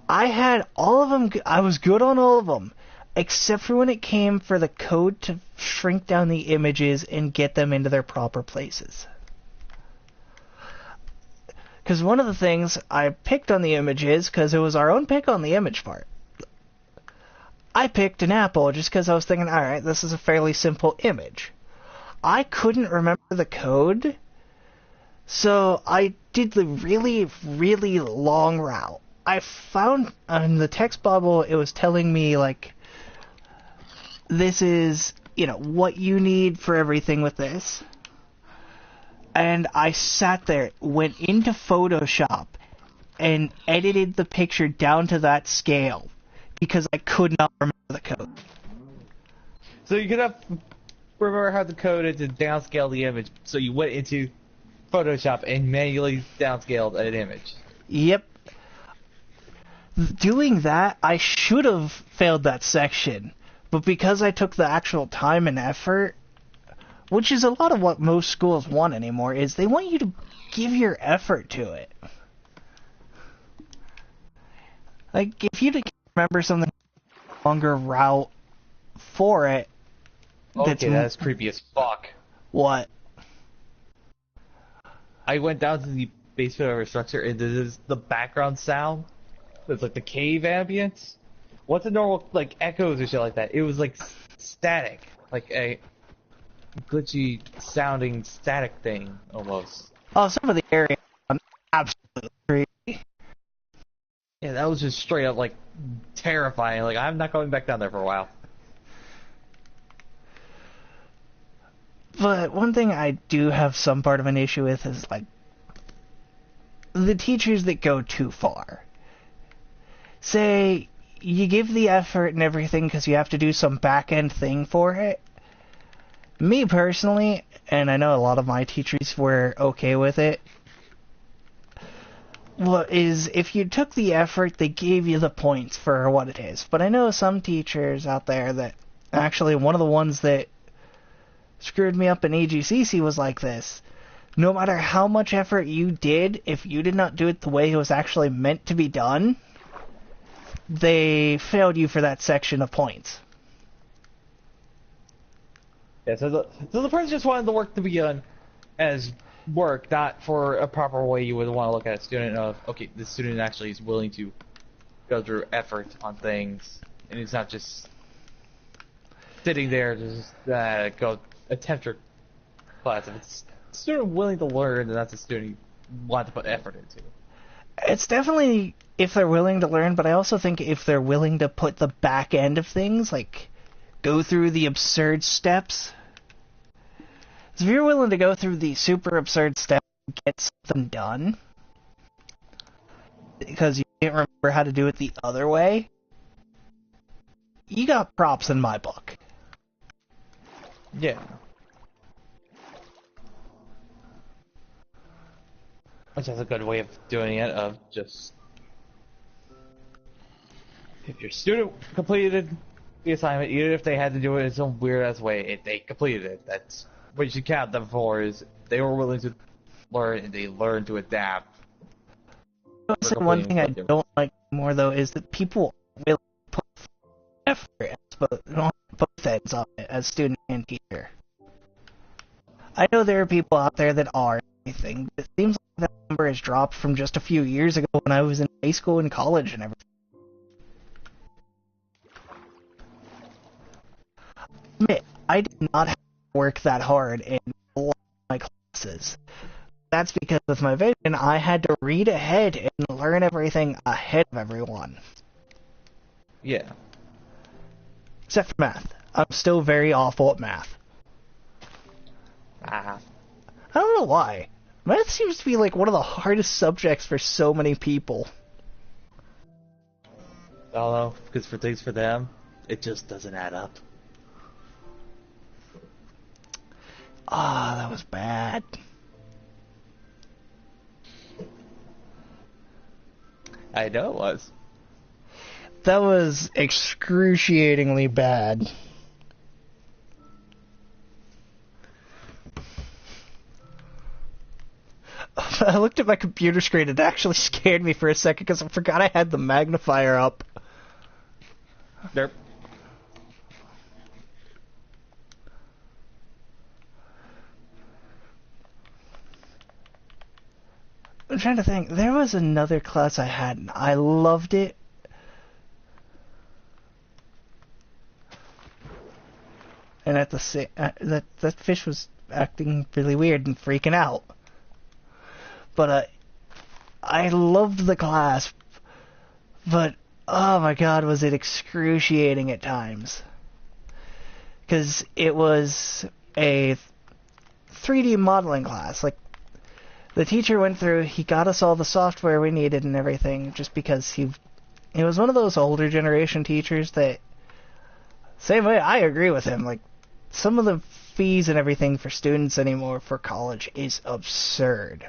I had all of them. I was good on all of them, except for when it came for the code to shrink down the images and get them into their proper places. Because one of the things I picked on the images, because it was our own pick on the image part. I picked an apple just because I was thinking, alright, this is a fairly simple image. I couldn't remember the code, so I did the really, really long route. I found on the text bubble, it was telling me, like, this is, what you need for everything with this. And I sat there, went into Photoshop, and edited the picture down to that scale, because I could not remember the code. So you could have remember how the code is to downscale the image, so you went into Photoshop and manually downscaled an image. Yep. Doing that, I should have failed that section, but because I took the actual time and effort, which is a lot of what most schools want anymore, is they want you to give your effort to it. Like, if you didn't remember something longer route for it, Okay, that's creepy as fuck. What? I went down to the basement of our structure, and there's the background sound. It's like the cave ambience. What's a normal, like, echoes or shit like that? It was like static. Like a glitchy sounding static thing, almost. Oh, some of the area absolutely creepy. Yeah, that was just straight up, like, terrifying. Like, I'm not going back down there for a while. But one thing I do have some part of an issue with is, like, the teachers that go too far. Say, you give the effort and everything because you have to do some back-end thing for it. Me personally, and I know a lot of my teachers were okay with it, is if you took the effort, they gave you the points for what it is. But I know some teachers out there that, actually one of the ones that screwed me up in AGCC was like this. No matter how much effort you did, if you did not do it the way it was actually meant to be done, they failed you for that section of points. Yeah, so the person just wanted the work to be done as work, not for a proper way you would want to look at a student of, okay, this student actually is willing to go through effort on things, and it's not just sitting there to just go attempt your class. If it's a student willing to learn, then that's a student you want to put effort into. It's definitely if they're willing to learn, but I also think if they're willing to put the back end of things, like go through the absurd steps. So if you're willing to go through the super absurd steps and get something done, because you can't remember how to do it the other way, you got props in my book. Yeah. Which is a good way of doing it, of just... If your student completed the assignment, even if they had to do it in some weird-ass way, if they completed it, that's what you should count them for, is they were willing to learn, and they learned to adapt. One thing I don't like more, though, is that people will put effort, but don't put both on it as student and teacher. I know there are people out there that are anything, but it seems like that number has dropped from just a few years ago when I was in high school and college and everything. Admit, I did not have to work that hard in a lot of my classes. that's because with my vision, I had to read ahead and learn everything ahead of everyone. Yeah. Except for math. I'm still very awful at math. Ah. I don't know why. Math seems to be like one of the hardest subjects for so many people. I don't know, because for things for them, it just doesn't add up. Ah, that was bad. I know it was. That was excruciatingly bad. I looked at my computer screen and it actually scared me for a second because I forgot I had the magnifier up. Derp. I'm trying to think. There was another class I had and I loved it. And at the that fish was acting really weird and freaking out. But I loved the class. But oh my god, was it excruciating at times. Because it was a 3D modeling class. Like, the teacher went through, he got us all the software we needed and everything, just because he was one of those older generation teachers that, same way, I agree with him, like, some of the fees and everything for students anymore for college is absurd.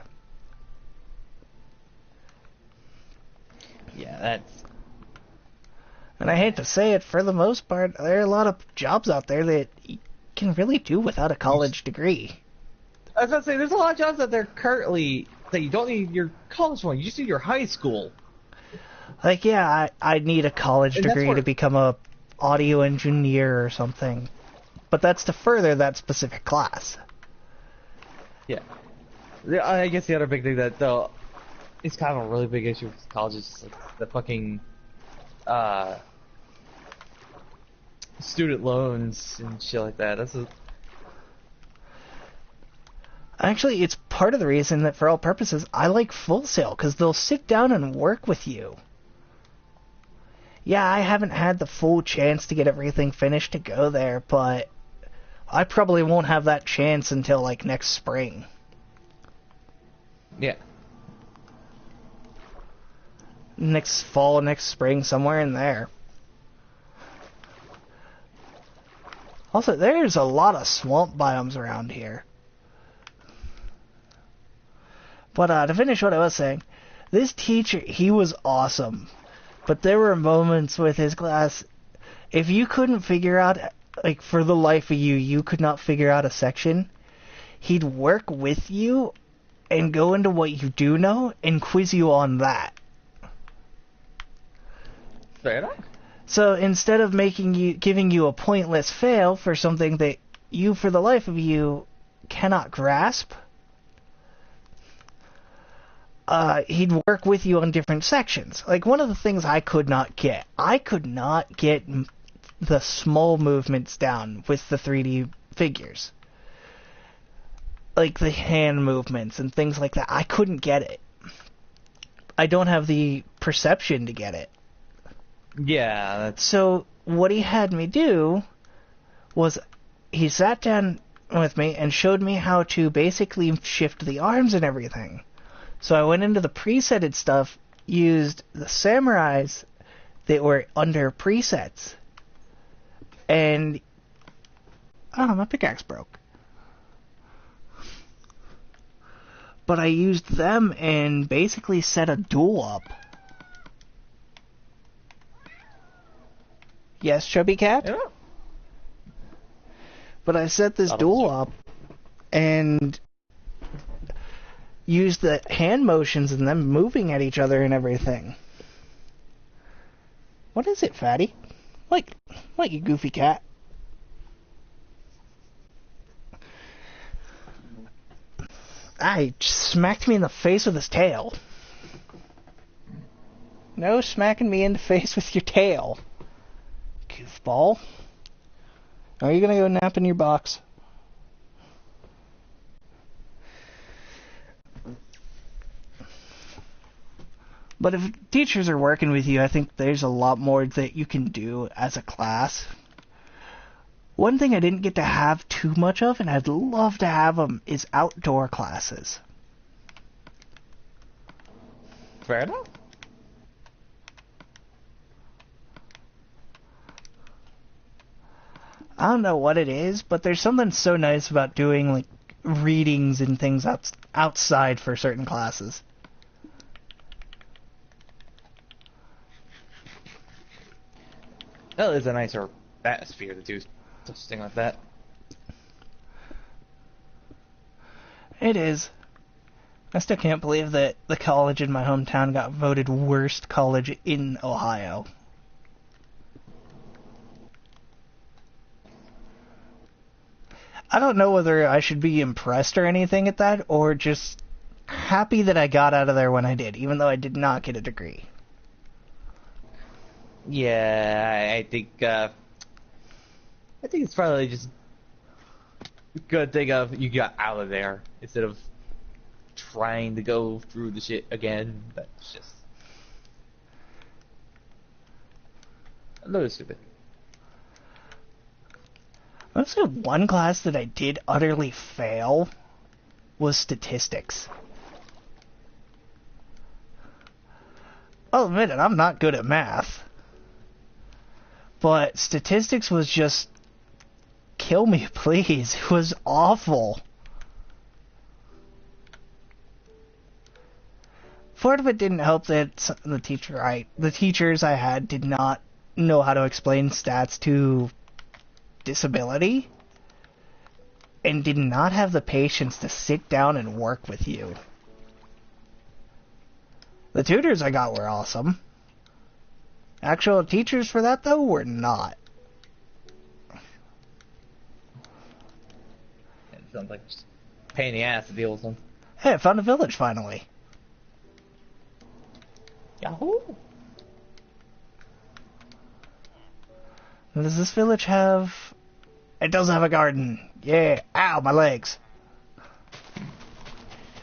Yeah, that's... And I hate to say it, for the most part, there are a lot of jobs out there that you can really do without a college degree. I was about to say, there's a lot of jobs out there currently that you don't need your college one. You just need your high school. Like, yeah, I need a college degree to become a audio engineer or something. But that's to further that specific class. Yeah. I guess the other big thing that, though, is kind of a really big issue with college is like, the fucking student loans and shit like that. Actually, it's part of the reason that, for all purposes, I like Full Sail, because they'll sit down and work with you. Yeah, I haven't had the full chance to get everything finished to go there, but I probably won't have that chance until, like, next spring. Yeah. Next fall, next spring, somewhere in there. Also, there's a lot of swamp biomes around here. But to finish what I was saying, this teacher, he was awesome. But there were moments with his class, if you couldn't figure out, like, for the life of you, you could not figure out a section, he'd work with you and go into what you do know and quiz you on that. Fair enough. So instead of giving you a pointless fail for something that you, for the life of you, cannot grasp, he'd work with you on different sections. Like, one of the things I could not get the small movements down with the 3D figures. Like the hand movements and things like that. I couldn't get it. I don't have the perception to get it. Yeah, that's... So what he had me do was he sat down with me and showed me how to basically shift the arms and everything. So I went into the presetted stuff, used the samurais that were under presets, and oh, my pickaxe broke. But I used them and basically set a duel up. Yes, Chubby Cat? Yeah. But I set this duel up and used the hand motions and them moving at each other and everything. What is it, fatty? Like you goofy cat. He smacked me in the face with his tail. No smacking me in the face with your tail. Goofball. Are you gonna go nap in your box? But if teachers are working with you, I think there's a lot more that you can do as a class. One thing I didn't get to have too much of, and I'd love to have them, is outdoor classes. Fair enough. I don't know what it is, but there's something so nice about doing like readings and things outside for certain classes. That is a nicer atmosphere to do something like that. It is. I still can't believe that the college in my hometown got voted worst college in Ohio. I don't know whether I should be impressed or anything at that, or just happy that I got out of there when I did, even though I did not get a degree. Yeah, I think it's probably just a good thing of you got out of there instead of trying to go through the shit again. That's just a little stupid. Honestly, one class that I did utterly fail was statistics. I'll admit it, I'm not good at math. But statistics was just... kill me, please. It was awful. Part of it didn't help that the teachers I had did not know how to explain stats to disability, and did not have the patience to sit down and work with you. The tutors I got were awesome. Actual teachers for that, though, were not. It sounds like just a pain in the ass to deal with them. Hey, I found a village finally. Yahoo! Does this village have... It does have a garden. Yeah. Ow, my legs.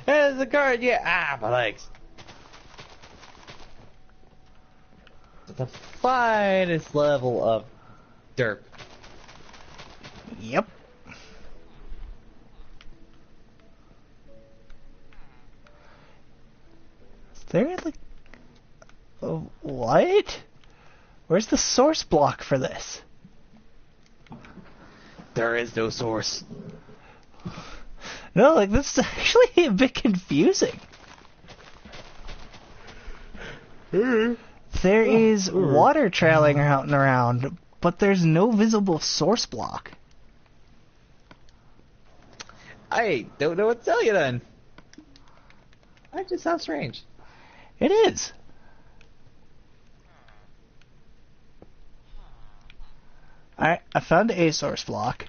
There's a guard, yeah. Ah, my legs. The finest level of derp. Yep. Is there like... what? Where's the source block for this? There is no source. No, like, this is actually a bit confusing. There is water trailing out and around, but there's no visible source block. I don't know what to tell you then. That just sounds strange. It is. Alright, I found a source block.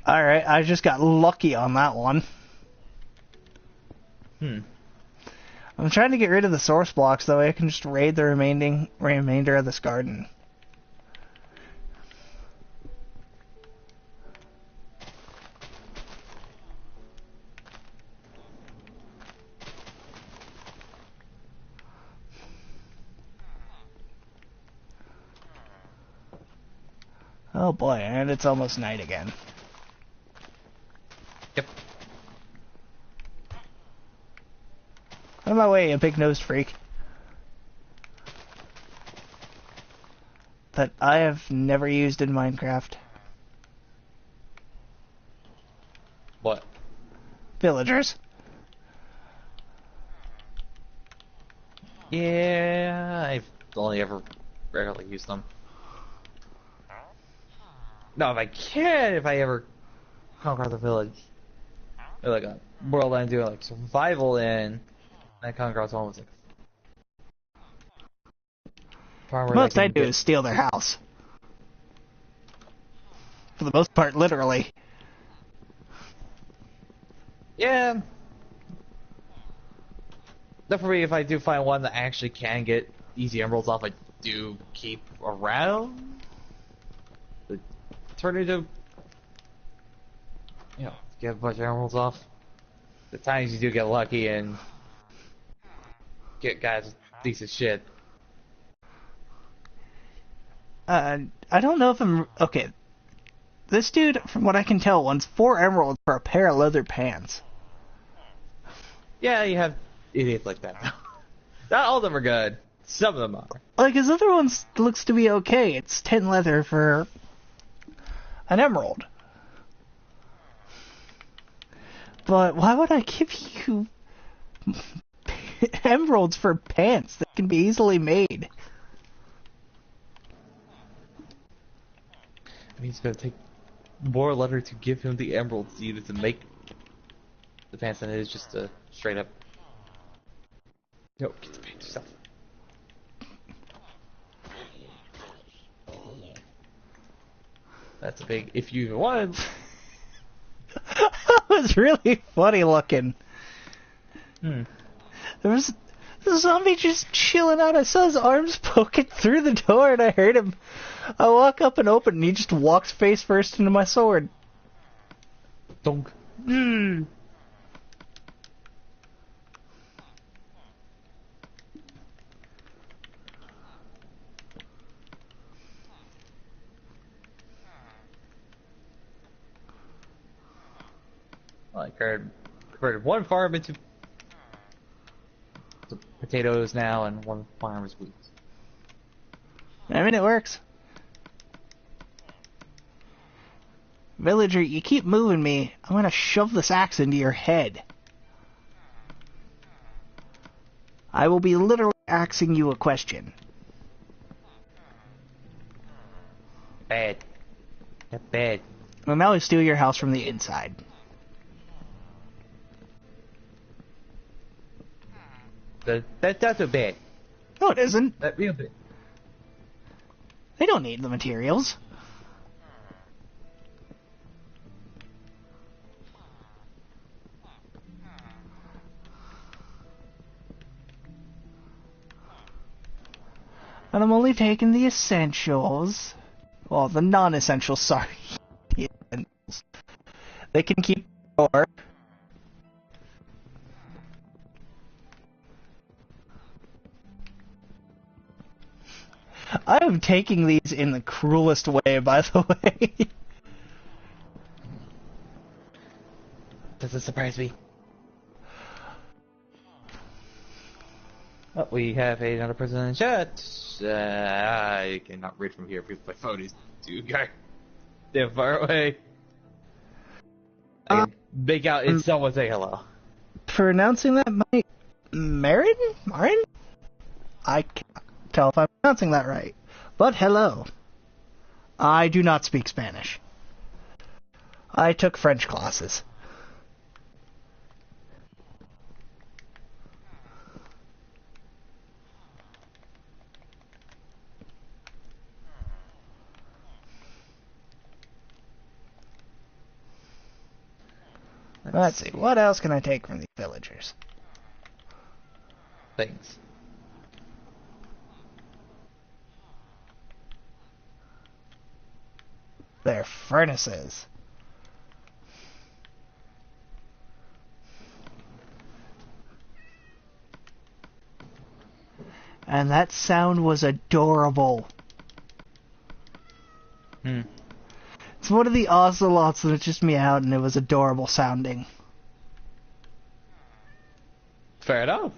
Alright, I just got lucky on that one. I'm trying to get rid of the source blocks, though I can just raid the remainder of this garden. Oh boy, and it's almost night again. Yep. On my way, a big-nosed freak. That I have never used in Minecraft. What? Villagers. Yeah, I've only ever rarely used them. No, if I ever conquer the village. Or like a world I'm doing like survival in, I conquer almost like The most I do is steal their house. For the most part, literally. Yeah. Definitely, if I do find one that actually can get easy emeralds off, I do keep around. The turn into, get a bunch of emeralds off. The times you do get lucky and get guys with decent shit. I don't know if I'm... Okay. This dude, from what I can tell, wants 4 emeralds for a pair of leather pants. Yeah, you have idiots like that. Not all of them are good. Some of them are. Like, his other one looks to be okay. It's 10 leather for an emerald. But why would I give you emeralds for pants that can be easily made? I mean, it's going to take more leather to give him the emeralds needed to make the pants than it is just to straight up. No, get the pants yourself. That's a big if you even wanted. That was really funny looking. Hmm. There was the zombie just chilling out. I saw his arms poking through the door and I heard him. I walk up and open and he just walks face first into my sword. Donk. Well, I converted one farm into potatoes now, and one farm is wheat. I mean, it works. Villager, you keep moving me. I'm gonna shove this axe into your head. I will be literally asking you a question. Bad. That's bad. Well, now I steal your house from the inside. That's not so bad. No, it isn't. That real bad. They don't need the materials. And I'm only taking the essentials. Well, the non-essentials, sorry. The essentials. They can keep more. I am taking these in the cruelest way, by the way. Doesn't surprise me. Oh, we have another person in chat. I cannot read from here because my phone is too damn far away. I can make out it's someone saying hello. Pronouncing that might... Marin? I can't tell if I'm pronouncing that right. But hello. I do not speak Spanish. I took French classes. Let's see, what else can I take from these villagers? Things. Their furnaces. And that sound was adorable. It's one of the ocelots that just meowed and it was adorable sounding. Fair enough.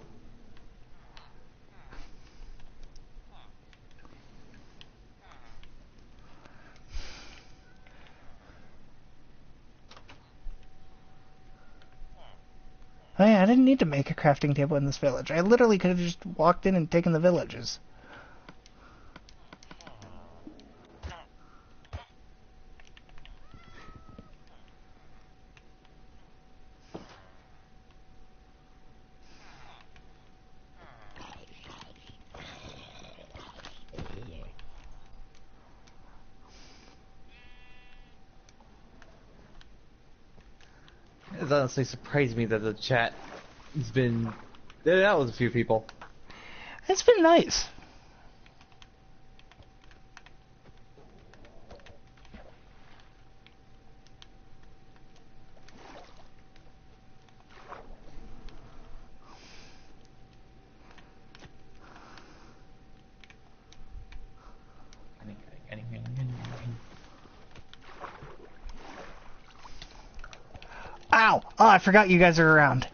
Oh yeah, I didn't need to make a crafting table in this village. I literally could have just walked in and taken the villages. It honestly surprised me that the chat has been... That was a few people. It's been nice. Ow! Oh, I forgot you guys are around.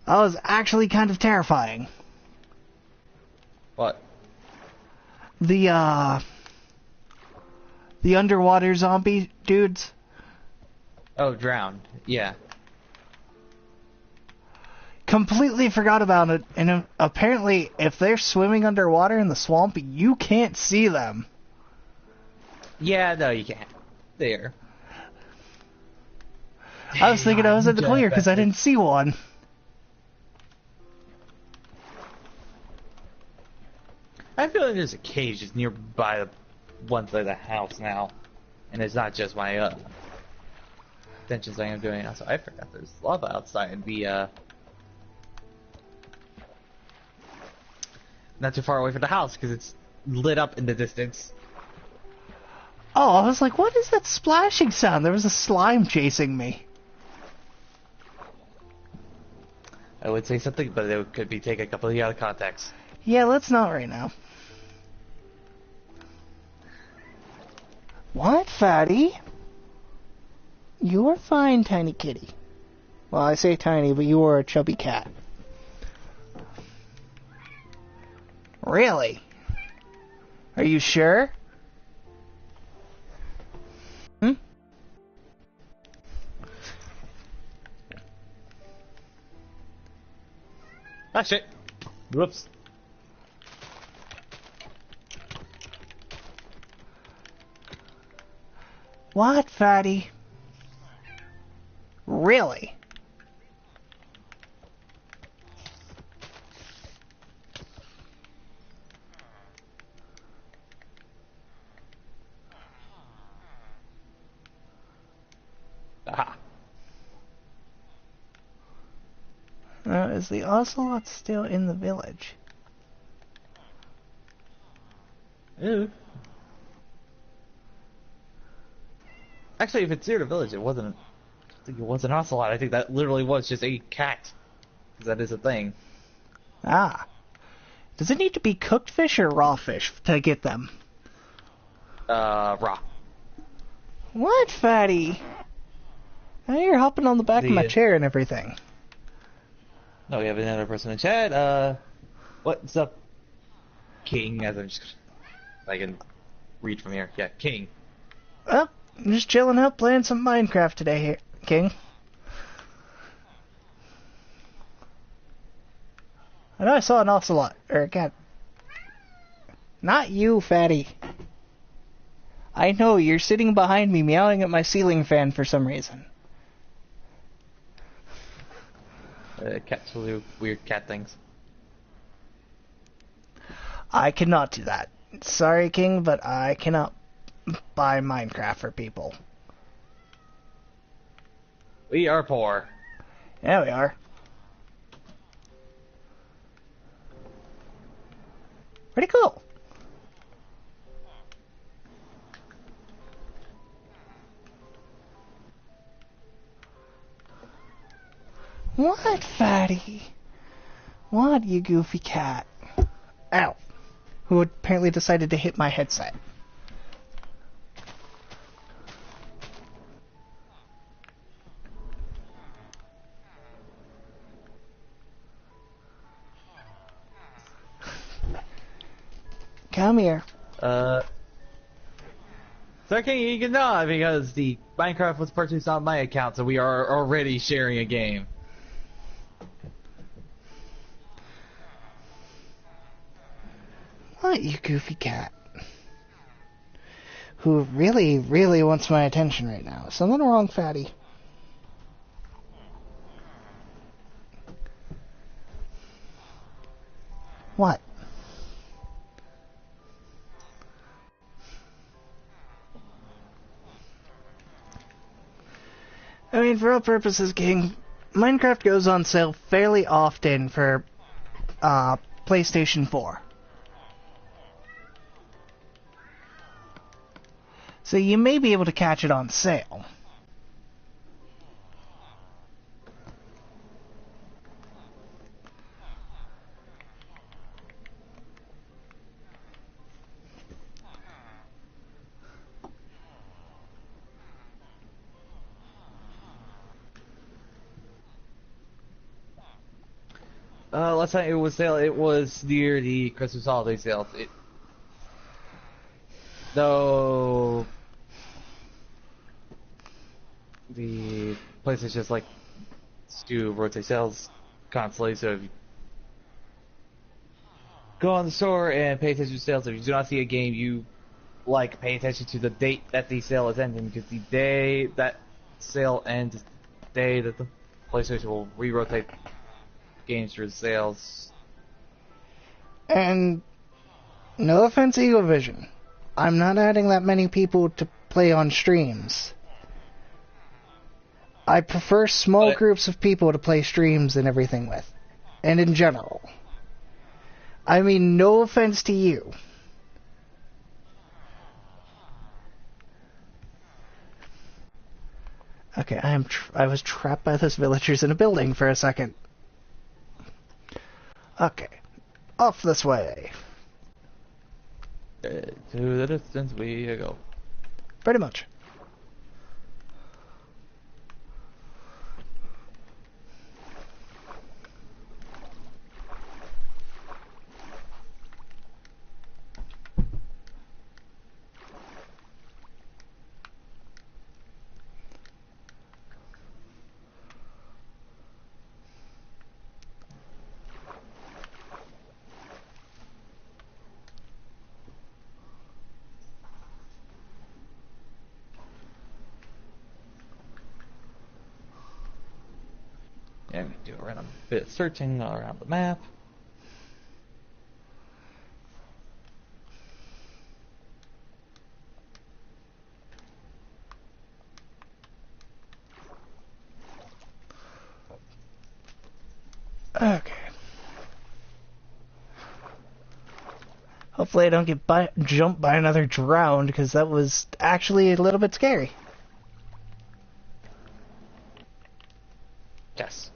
That was actually kind of terrifying. What? The underwater zombie dudes. Oh, drowned. Yeah. Completely forgot about it, and apparently if they're swimming underwater in the swamp, you can't see them. Yeah, no, you can't. There. I was thinking I was in the clear because I didn't see one. I feel like there's a cage just nearby the one side of the house now. And it's not just my extensions I am doing. Also, I forgot there's lava outside the not too far away from the house because it's lit up in the distance. Oh, I was like, what is that splashing sound? There was a slime chasing me. I would say something, but it could be taken completely out of context. Yeah, let's not right now. What, fatty? You are fine, tiny kitty. Well, I say tiny, but you are a chubby cat. Really? Are you sure? Hmm? Ah, shit. Whoops. What, fatty? Really? Aha. Is the ocelot still in the village? Ew. Actually, if it's near the village, it wasn't. I think it was an ocelot. I think that literally was just a cat. Because that is a thing. Ah. Does it need to be cooked fish or raw fish to get them? Raw. What, fatty? Now you're hopping on the back of my chair and everything. No, we have another person in chat. What's up, King? As I'm just, I can read from here. Yeah, King. Well, I'm just chilling out playing some Minecraft today, here, King. I know I saw an ocelot, or a cat. Not you, fatty. I know, you're sitting behind me meowing at my ceiling fan for some reason. Cats will do weird cat things. I cannot do that. Sorry, King, but I cannot buy Minecraft for people. We are poor. Yeah, we are. Pretty cool. What, fatty? What, you goofy cat? Ow. Who apparently decided to hit my headset. Come here. Second, you cannot because the Minecraft was purchased on my account, so we are already sharing a game. What, you goofy cat? Who really, really wants my attention right now. Something wrong, fatty. What? I mean, for all purposes, King, Minecraft goes on sale fairly often for PlayStation 4. So you may be able to catch it on sale. Last time it was sale, it was near the Christmas holiday sales. Though the PlayStation just like to rotate sales constantly, so if you go on the store and pay attention to sales, if you do not see a game you like, pay attention to the date that the sale is ending, because the day that sale ends is the day that the PlayStation will re-rotate games through the sales. And no offense, Eagle Vision, I'm not adding that many people to play on streams. I prefer small groups of people to play streams and everything with. And in general. I mean, no offense to you. Okay, I was trapped by those villagers in a building for a second. Okay, off this way. To the distance we go. Pretty much. Yeah, we do a random bit of searching around the map. Okay. Hopefully I don't get jumped by another drowned, because that was actually a little bit scary. Yes.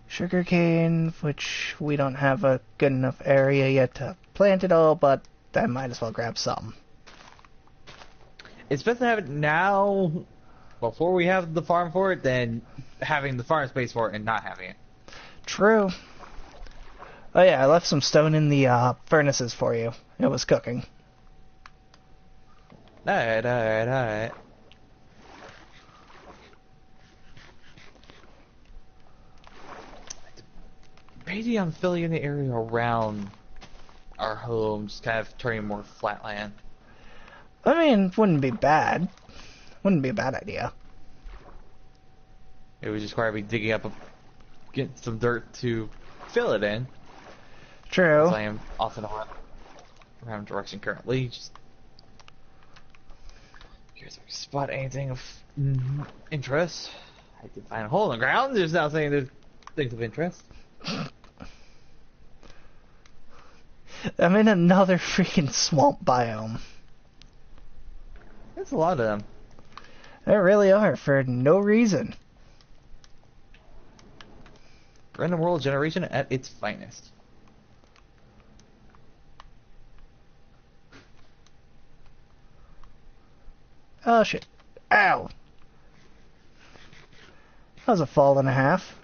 Sugarcane, which we don't have a good enough area yet to plant it all, but I might as well grab some. It's best to have it now, before we have the farm for it, than having the farm space for it and not having it. True. Oh yeah, I left some stone in the furnaces for you. It was cooking. Alright. Maybe I'm filling in the area around our home, just kind of turning more flat land. I mean, wouldn't be bad. Wouldn't be a bad idea. It would just require me digging up, getting some dirt to fill it in. True. As I am off in a random direction currently. Just here's if we spot anything of interest. I did find a hole in the ground. There's now saying there's things of interest. I'm in another freaking swamp biome. There's a lot of them. There really are, for no reason. Random world generation at its finest. Oh shit. Ow! That was a fall and a half.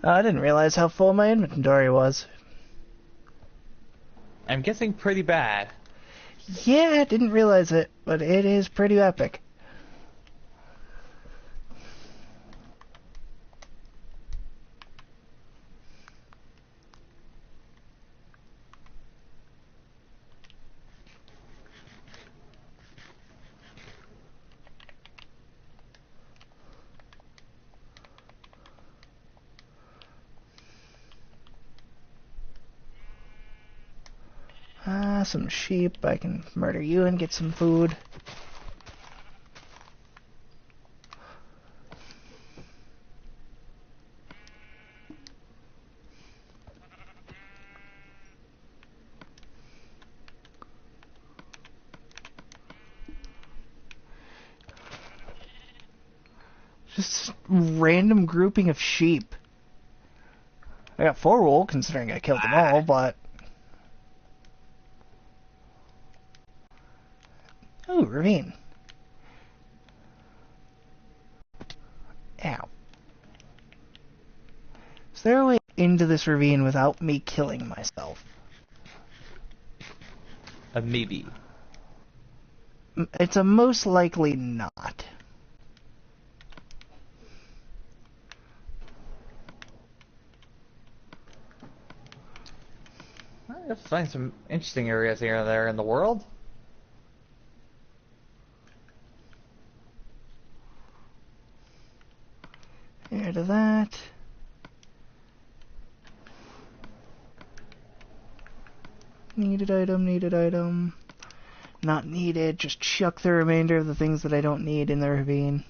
I didn't realize how full my inventory was. I'm guessing pretty bad. Yeah, I didn't realize it, but it is pretty epic. Some sheep. I can murder you and get some food. Just random grouping of sheep. I got 4 wool, considering I killed them all, but... Ooh, ravine. Ow. Is there a way into this ravine without me killing myself? Maybe. It's a most likely not. I'll find some interesting areas here and there in the world. Here to that. Needed item, needed item. Not needed, just chuck the remainder of the things that I don't need in the ravine.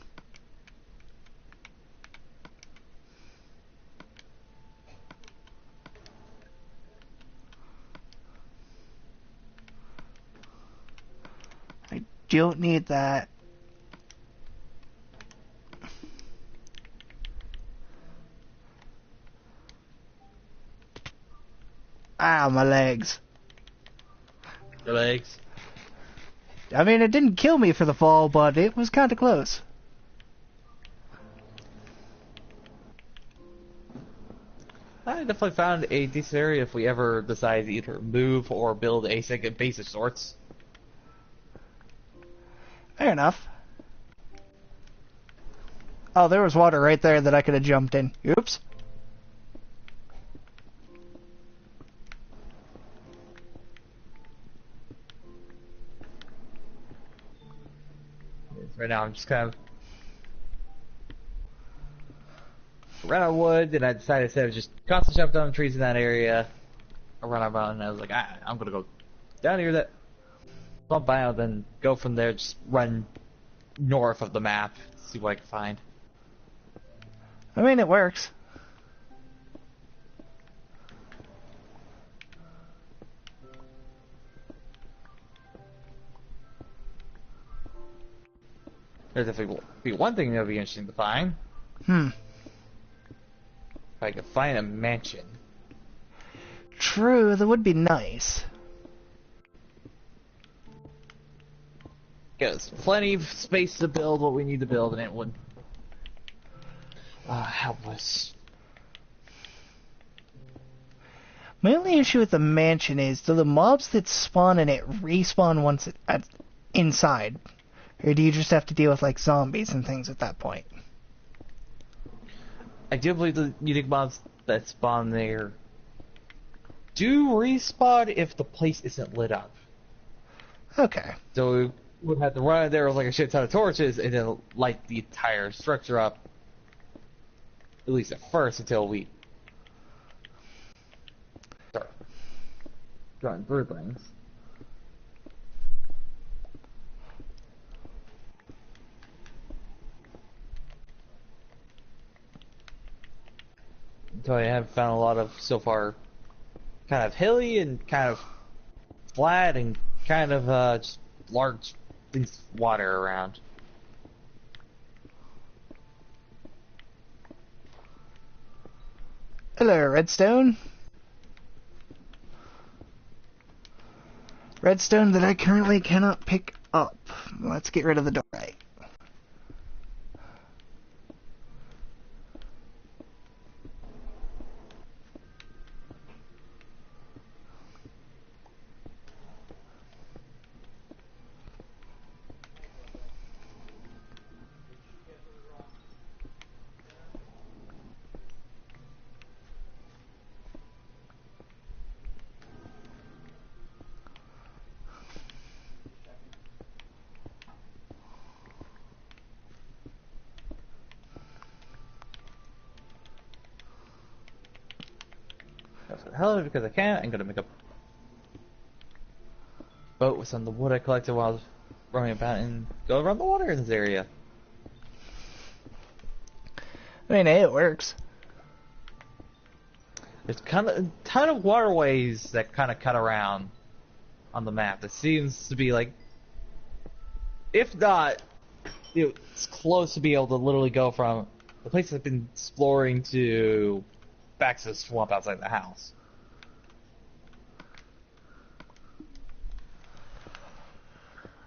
I don't need that. Ah, my legs. Your legs. I mean, it didn't kill me for the fall, but it was kind of close. I definitely found a decent area if we ever decide to either move or build a second base of sorts. Fair enough. Oh, there was water right there that I could have jumped in. Oops. Right now I'm just kind of ran out of wood, and I decided instead of just constantly chopping down trees in that area around our mountain, I was like, I'm gonna go down here that bump biome, then go from there, just run north of the map, see what I can find. I mean, it works. There's definitely be one thing that would be interesting to find. Hmm. If I could find a mansion. True, that would be nice. There's plenty of space to build what we need to build, and it would help us. My only issue with the mansion is, do the mobs that spawn in it respawn once inside? Or do you just have to deal with, like, zombies and things at that point? I do believe the unique mobs that spawn there do respawn if the place isn't lit up. Okay. So we would have to run in there with like a shit ton of torches and then light the entire structure up, at least at first, until we start drawing birdlings. So I have found a lot of, so far, kind of hilly and kind of flat and kind of just large things of water around. Hello, redstone. Redstone that I currently cannot pick up. Let's get rid of the doorway. Hell, because I can, I'm gonna make a boat with some of the wood I collected while I was roaming about and go around the water in this area. I mean, hey, it works. There's kind of a ton of waterways that kind of cut around on the map. That seems to be like, if not it's close to be able to literally go from the place I've been exploring to back to the swamp outside the house.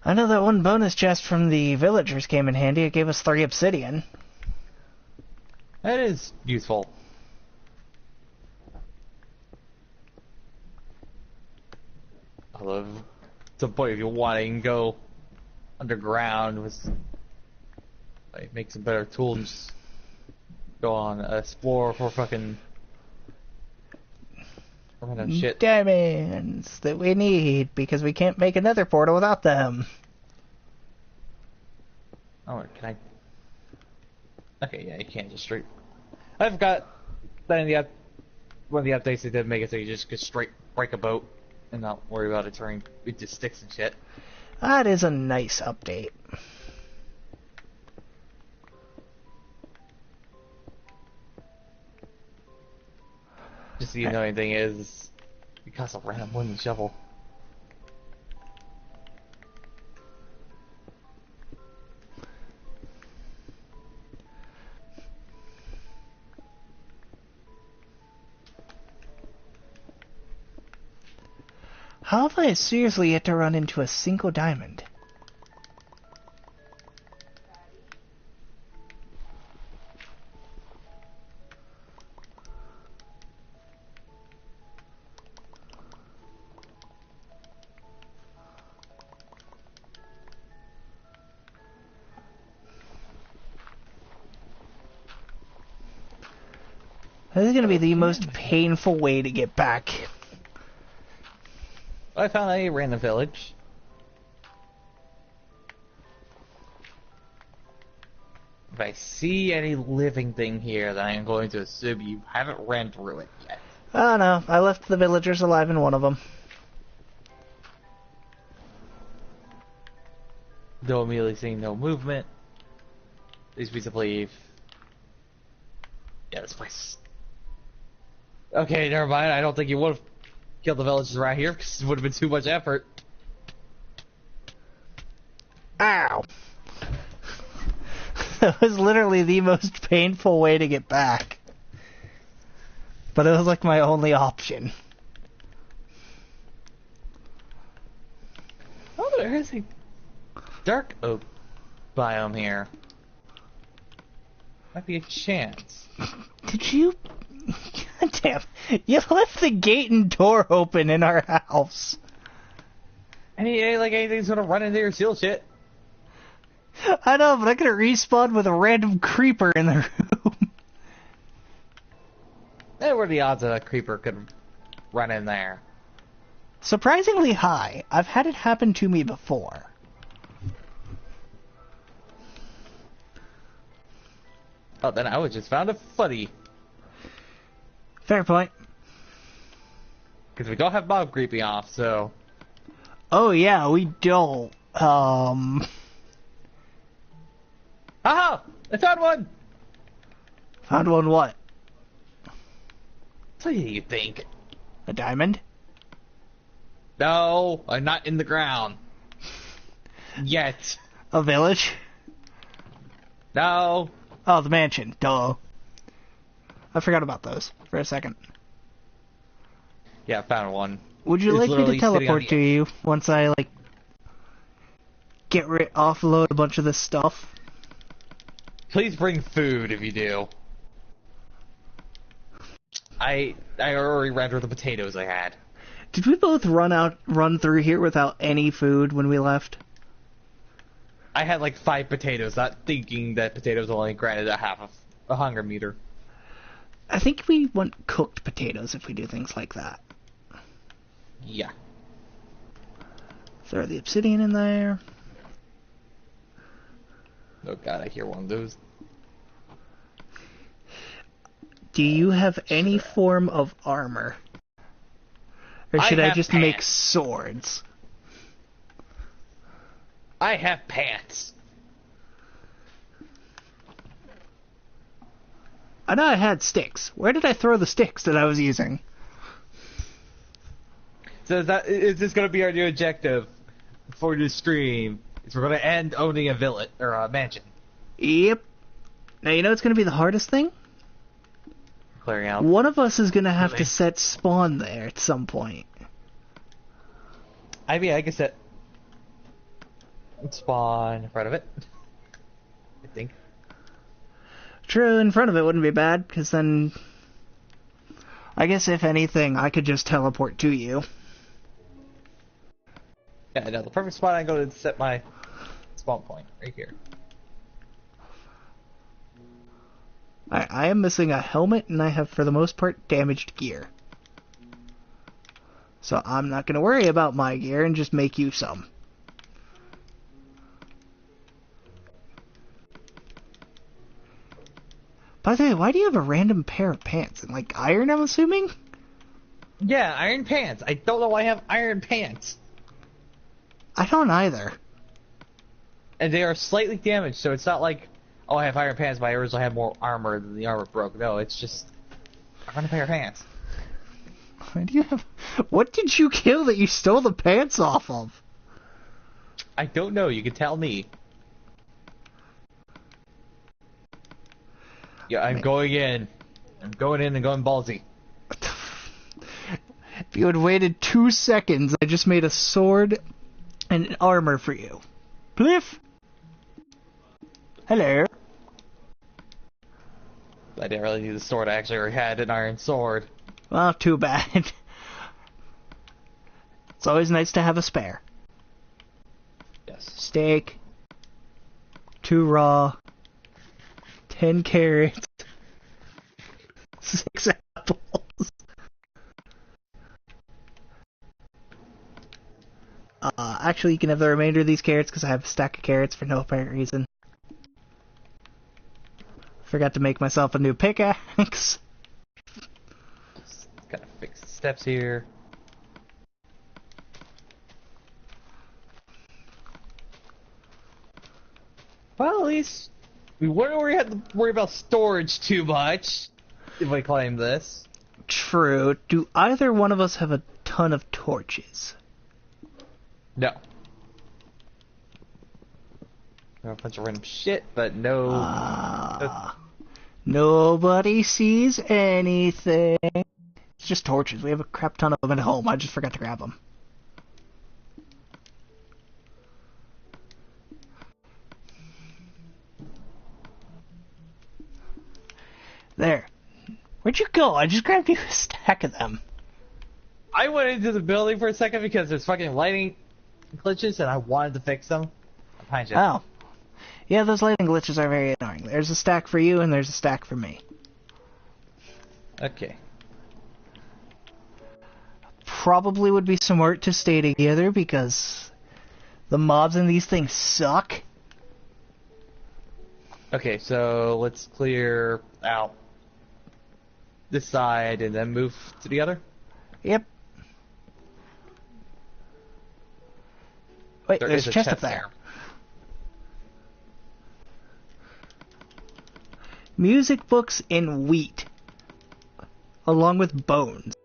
I know that one bonus chest from the villagers came in handy. It gave us 3 obsidian. That is useful. Although, to the point if you want to, you can go underground with, like, make some better tools. Go on, explore for fucking random shit. Diamonds that we need because we can't make another portal without them. Oh, can I? Okay, yeah, you can't just straight. I forgot that in the one of the updates they did make it so you just could straight break a boat and not worry about it turning into sticks and shit. That is a nice update. Just the annoying thing is, because of random wooden shovel. How have I seriously yet to run into a single diamond? This is going to be the most painful way to get back. I found a random village. If I see any living thing here, then I am going to assume you haven't ran through it yet. Oh no, I left the villagers alive in one of them. Though immediately seeing no movement, leads me to believe. Yeah, this place. Okay, never mind. I don't think you would have killed the villagers around here because it would have been too much effort. Ow! That was literally the most painful way to get back. But it was like my only option. Oh, there is a dark oak biome here. Might be a chance. Did you... God damn. You left the gate and door open in our house. Like anything's gonna run into your seal shit. I know, but I could have respawned with a random creeper in the room. What are the odds that a creeper could run in there? Surprisingly high. I've had it happen to me before. Oh, then I would just found a footy. Fair point. Because we don't have mob creeping off, so... Oh yeah, we don't. Aha! I found one! Found one what? So you think? A diamond? No, I'm not in the ground. Yet. A village? No. Oh, the mansion. Duh. I forgot about those for a second. Yeah, I found one. Would you It's like me to literally sitting on teleport the- to you once I, like, offload a bunch of this stuff? Please bring food if you do. I already ran through the potatoes I had. Did we both run through here without any food when we left? I had like 5 potatoes, not thinking that potatoes only granted a half of a hunger meter. I think we want cooked potatoes if we do things like that. Yeah. Throw the obsidian in there. Oh god, I hear one of those. Do you have any form of armor? Or should I have just pants. make swords? I have pants. I know I had sticks. Where did I throw the sticks that I was using? So is this going to be our new objective for this stream? is we're going to end owning a village or a mansion. Yep. Now, you know what's going to be the hardest thing? Clearing out. One of us is going to have to set spawn there at some point. I mean, I guess that spawn in front of it. I think. True, in front of it wouldn't be bad, because then... I guess, if anything, I could just teleport to you. Yeah, no, the perfect spot I go to set my spawn point, right here. I am missing a helmet, and I have, for the most part, damaged gear. So I'm not going to worry about my gear and just make you some. By the way, why do you have a random pair of pants? And, like, iron, I'm assuming? Yeah, iron pants. I don't know why I have iron pants. I don't either. And they are slightly damaged, so it's not like, oh, I have iron pants, but I originally have more armor than the armor broke. No, it's just, I run a pair of pants. Why do you have... What did you kill that you stole the pants off of? I don't know, you can tell me. Yeah, I'm going in. I'm going in and going ballsy. If you had waited 2 seconds, I just made a sword and an armor for you. Pliff! Hello. I didn't really need the sword, I actually already had an iron sword. Well, too bad. It's always nice to have a spare. Yes. Steak. 2 raw. 10 carrots. 6 apples. Actually, you can have the remainder of these carrots because I have a stack of carrots for no apparent reason. Forgot to make myself a new pickaxe. Just gotta fix the steps here. Well, at least we wouldn't have to worry about storage too much if we claim this. True. Do either one of us have a ton of torches? No. A bunch of random shit, but no. Nobody sees anything. It's just torches. We have a crap ton of them at home. I just forgot to grab them. There. Where'd you go? I just grabbed you a stack of them. I went into the building for a second because there's fucking lighting glitches and I wanted to fix them. I'm behind you. Oh. Yeah, those lighting glitches are very annoying. There's a stack for you and there's a stack for me. Okay. Probably would be smart to stay together because the mobs in these things suck. Okay, so let's clear out this side and then move to the other. Yep. Wait, there's a chest up there. Music books and wheat. Along with bones.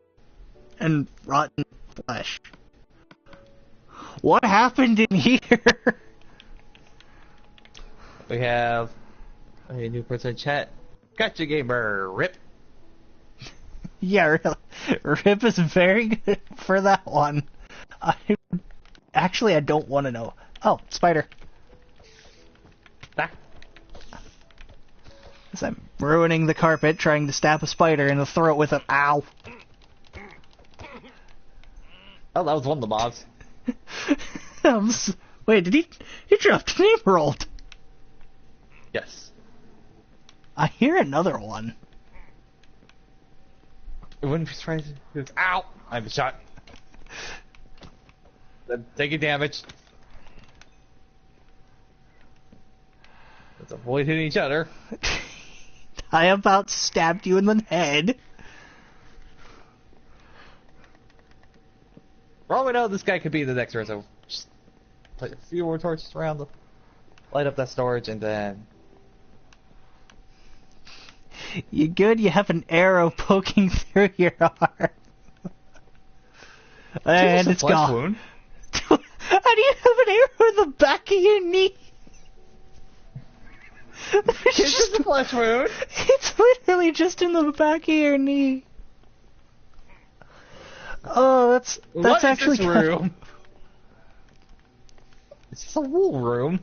And rotten flesh. What happened in here? We have a new person in chat. Gotcha, gamer. Rip. Yeah, really. Rip is very good for that one. Actually, I don't want to know. Oh, spider. Ah. As I'm ruining the carpet trying to stab a spider in the throat with an ow. Oh, that was one of the mobs. Wait, did he dropped an emerald? Yes. I hear another one. It wouldn't be surprising. Ow! I'm shot. Then taking damage. Let's avoid hitting each other. I about stabbed you in the head. For all we know, this guy could be the next row, so just put a few more torches around the light up that storage, and then You good? You have an arrow poking through your arm. And it's gone. wound. How do you have an arrow in the back of your knee? It's just a flesh wound. It's literally just in the back of your knee. Oh, that's What actually is this room? Is this a wool room?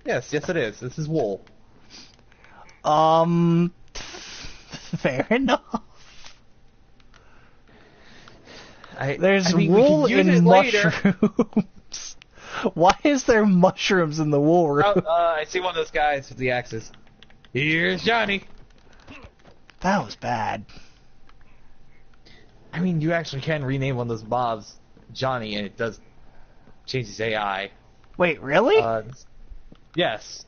Yes, it is. This is wool. Fair enough. There's I mean, wool we can use in it later. mushrooms. Why is there mushrooms in the wool room? Oh, I see one of those guys with the axes. Here's Johnny. That was bad. I mean, you actually can rename one of those mobs Johnny, and it does change his AI. Wait, really? Yes.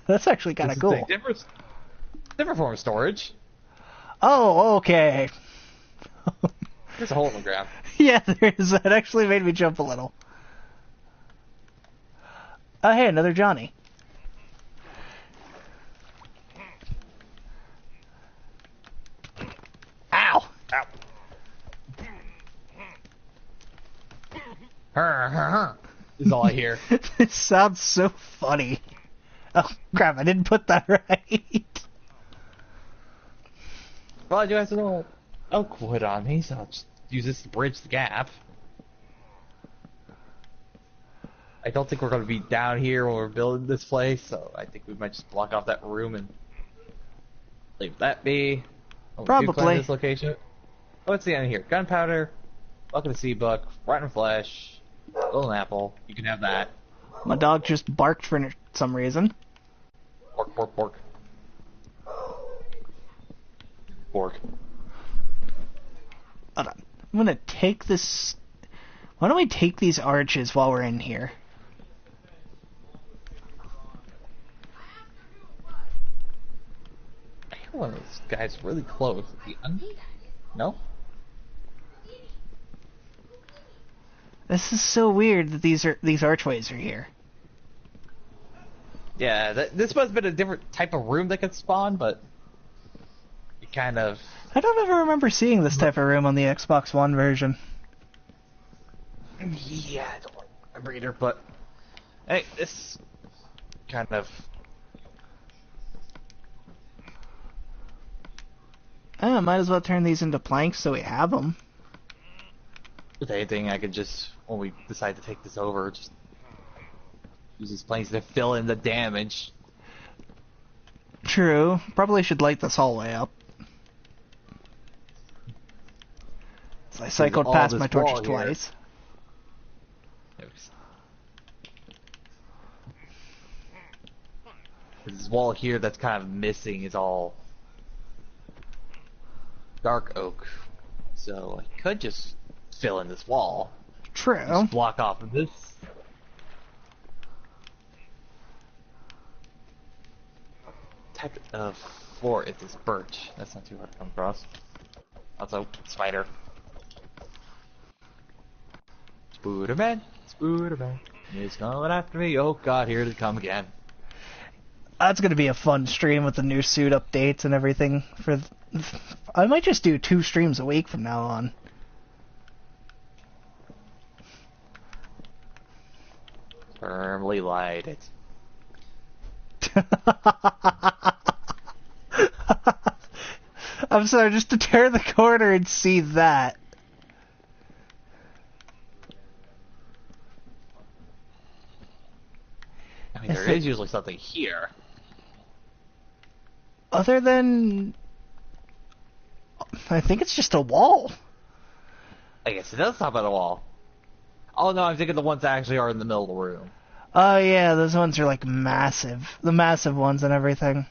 That's actually kind of cool. Different form of storage. Oh, okay. There's a hole in the ground. Yeah, there is. That actually made me jump a little. Oh, hey, another Johnny. Ow! Ow. Is all I hear. This sounds so funny. Oh, crap, I didn't put that right. Well, I do have some little oak wood on me, so I'll just use this to bridge the gap. I don't think we're going to be down here when we're building this place, so I think we might just block off that room and leave that be. Oh, Probably. This location. Oh, what's the end here? Gunpowder, bucket of sea buck, rotten flesh, golden apple. You can have that. My dog just barked for some reason. Pork, pork, pork. Pork. Hold on. I'm gonna take this... Why don't we take these arches while we're in here? I hear one of those guys really close. Is he under? No? This is so weird that these archways are here. Yeah, this must have been a different type of room that could spawn, but it kind of... I don't ever remember seeing this type of room on the Xbox One version. Yeah, I don't remember either, but... Hey, this kind of... Oh, might as well turn these into planks so we have them. If anything, I could just, when we decide to take this over, just use these planes to fill in the damage. True. Probably should light this hallway up. So I cycled all past this my torches wall here. twice. This wall here that's kind of missing is all dark oak. So I could just fill in this wall. True. Just block off of this. Type of floor is this birch. That's not too hard to come across. Also, spider. Spooderman, Spooderman, he's coming after me. Oh god, here to come again. That's gonna be a fun stream with the new suit updates and everything. I might just do 2 streams a week from now on. Firmly light it. I'm sorry, just to turn the corner and see that. I mean, there is usually something here. Other than... I think it's just a wall. I guess it does stop at a wall. Oh no, I'm thinking the ones that actually are in the middle of the room. Oh yeah, those ones are like massive. The massive ones and everything.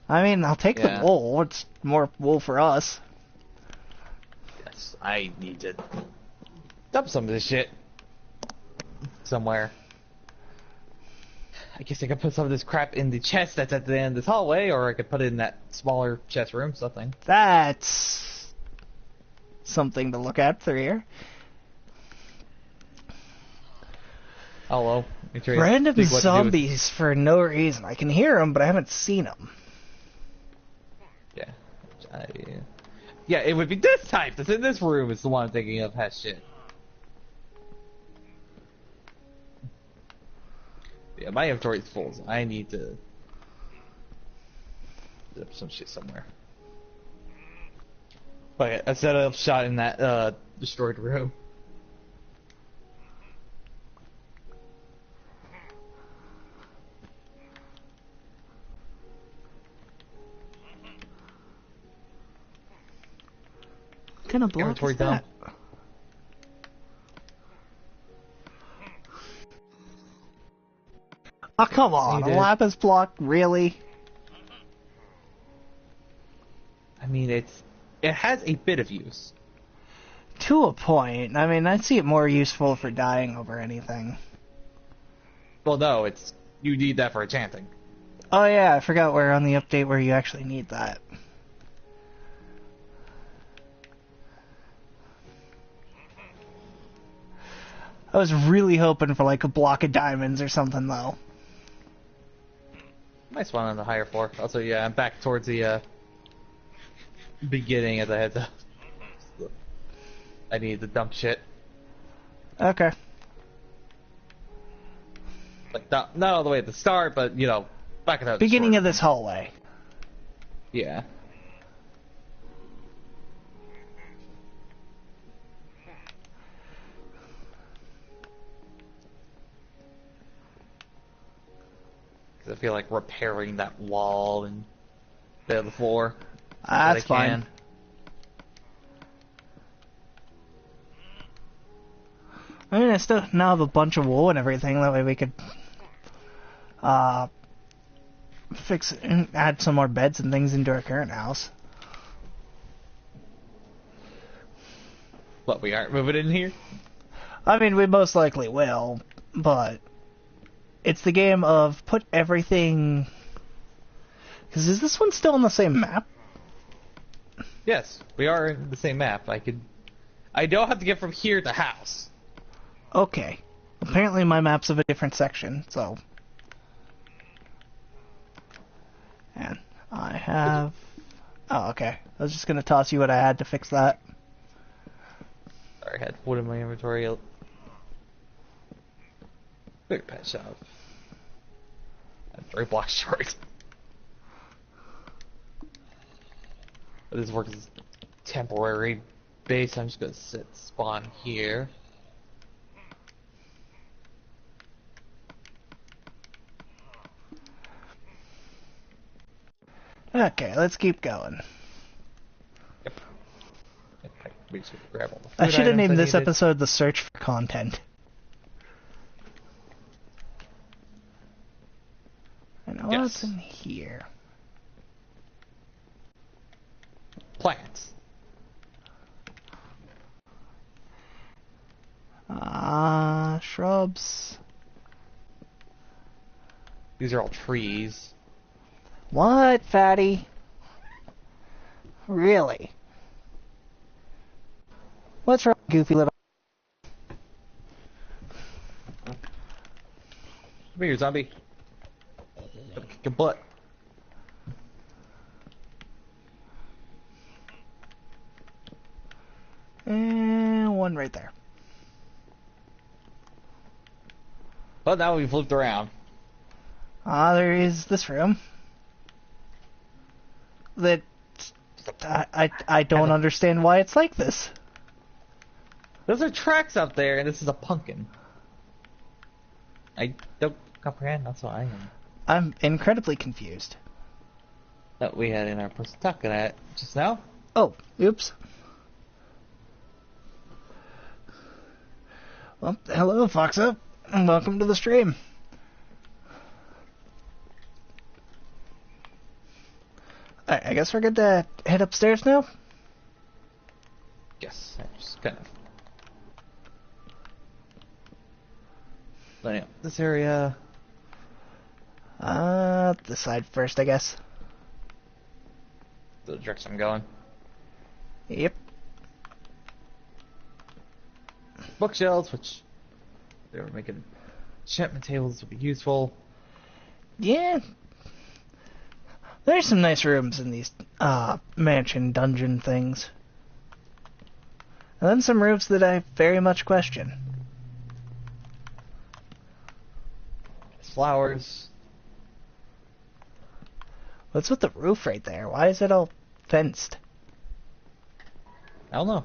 I mean, I'll take the wool. It's more wool for us. Yes, I need to dump some of this shit somewhere. I guess I could put some of this crap in the chest that's at the end of this hallway, or I could put it in that smaller chest room, something. That's something to look at through here. Hello. Random zombies for no reason. I can hear them, but I haven't seen them. Yeah. Yeah, it would be this type that's in this room is the one I'm thinking of has shit. Yeah, my inventory is full, so I need to set up some shit somewhere. But I set up shot in that destroyed room. What kind of block Inventory is that? dump. Oh, come on. A lapis block? Really? I mean, it has a bit of use. To a point. I mean, I'd see it more useful for dying over anything. Well, no, you need that for enchanting. Oh yeah, I forgot we're on the update where you actually need that. I was really hoping for like a block of diamonds or something though. Nice one on the higher floor. Also, yeah, I'm back towards the beginning as I had to. I need to dump shit. Okay. Like not all the way at the start, but you know, back at the Beginning of this hallway. Yeah. I feel like repairing that wall and the floor. That's fine. I mean, I still now have a bunch of wool and everything. That way we could fix and add some more beds and things into our current house. What, we aren't moving in here? I mean, we most likely will, but it's the game of put everything... Because is this one still on the same map? Yes, we are in the same map. I don't have to get from here to house. Okay. Apparently my map's of a different section, so... And I have... Oh, okay. I was just gonna toss you what I had to fix that. Sorry, I had wood in my inventory. Big pet shop. I'm 3 blocks short. But this works as temporary base. I'm just gonna spawn here. Okay, let's keep going. Yep. We should grab all the food I should have items named I this needed. episode The Search for Content. And what's in here? Plants. Shrubs. These are all trees. What, fatty? Really? What's wrong, goofy little... Come here, zombie. Gotta kick your butt. And one right there. But now we've looked around. There is this room. That... I don't understand why it's like this. Those are tracks up there, and this is a pumpkin. I don't comprehend, that's what I am. I'm incredibly confused. That we had in our person talking at just now. Oh, oops. Well, hello, Foxa, and welcome to the stream. Alright, I guess we're good to head upstairs now? Yes, I'm just kind of lining up this area. This side first, I guess. The direction I'm going. Yep. Bookshelves, which they were making enchantment tables would be useful. Yeah. There's some nice rooms in these, mansion dungeon things. And then some rooms that I very much question. flowers. What's with the roof right there? Why is it all fenced? I don't know.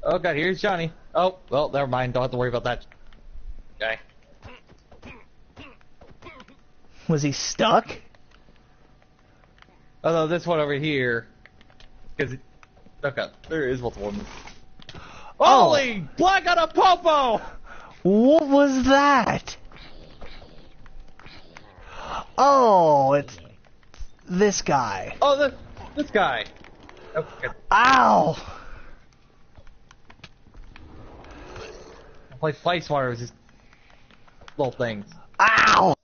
Oh god, here's Johnny. Oh, well, never mind. Don't have to worry about that. Okay. Was he stuck? Oh no, this one over here. Because okay, there is multiple ones. Oh. Holy black on a popo! What was that? Oh, it's this guy. Oh, this guy. Okay. Ow! I play Fight Smarter with these little things. Ow!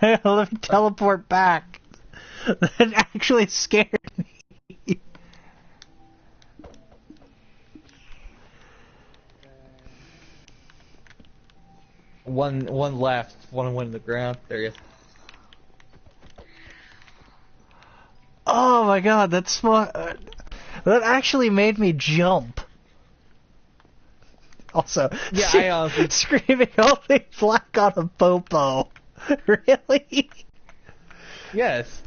Let me teleport back. That actually scared me. One left, one went in the ground. There he is. Oh my god, that's what. That actually made me jump. Also, Yeah, I honestly... screaming "Holy black on a popo!" Really? Yes.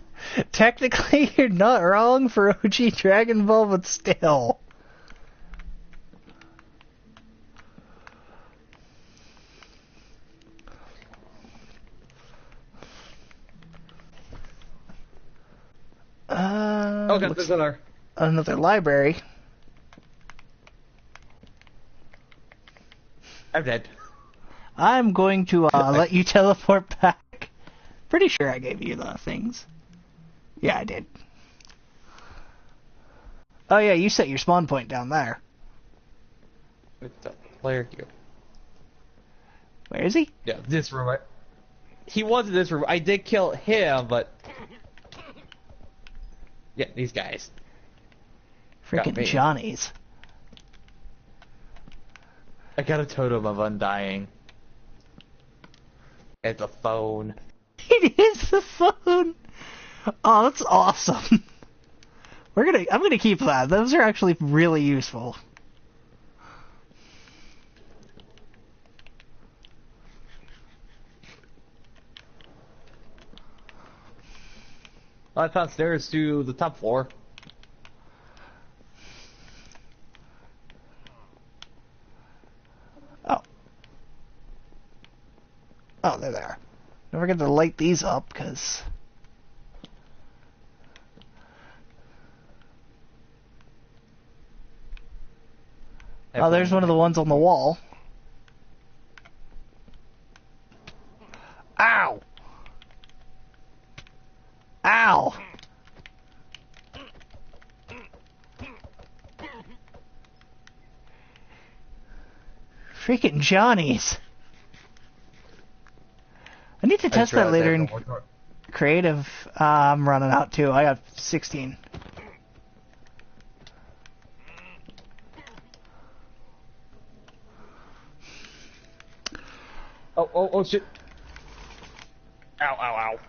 Technically, you're not wrong for OG Dragon Ball, but still. Okay, there's another library. I'm dead. I'm going to let you teleport back. Pretty sure I gave you the things. Yeah, I did. Oh yeah, you set your spawn point down there. With the player here. Where is he? Yeah, this room. He was in this room. I did kill him, but yeah, these guys. Freaking Johnny's. I got a totem of undying. It's a phone. It is the phone. Oh, that's awesome. I'm gonna keep that. Those are actually really useful. I found stairs to the top floor. Oh. Oh, they're there. Don't forget to light these up, because... Oh, there's one of the ones on the wall. Ow! Ow! Freaking Johnny's. I need to test that later in creative. I'm running out too. I got 16. Oh shit. Ow, ow, ow.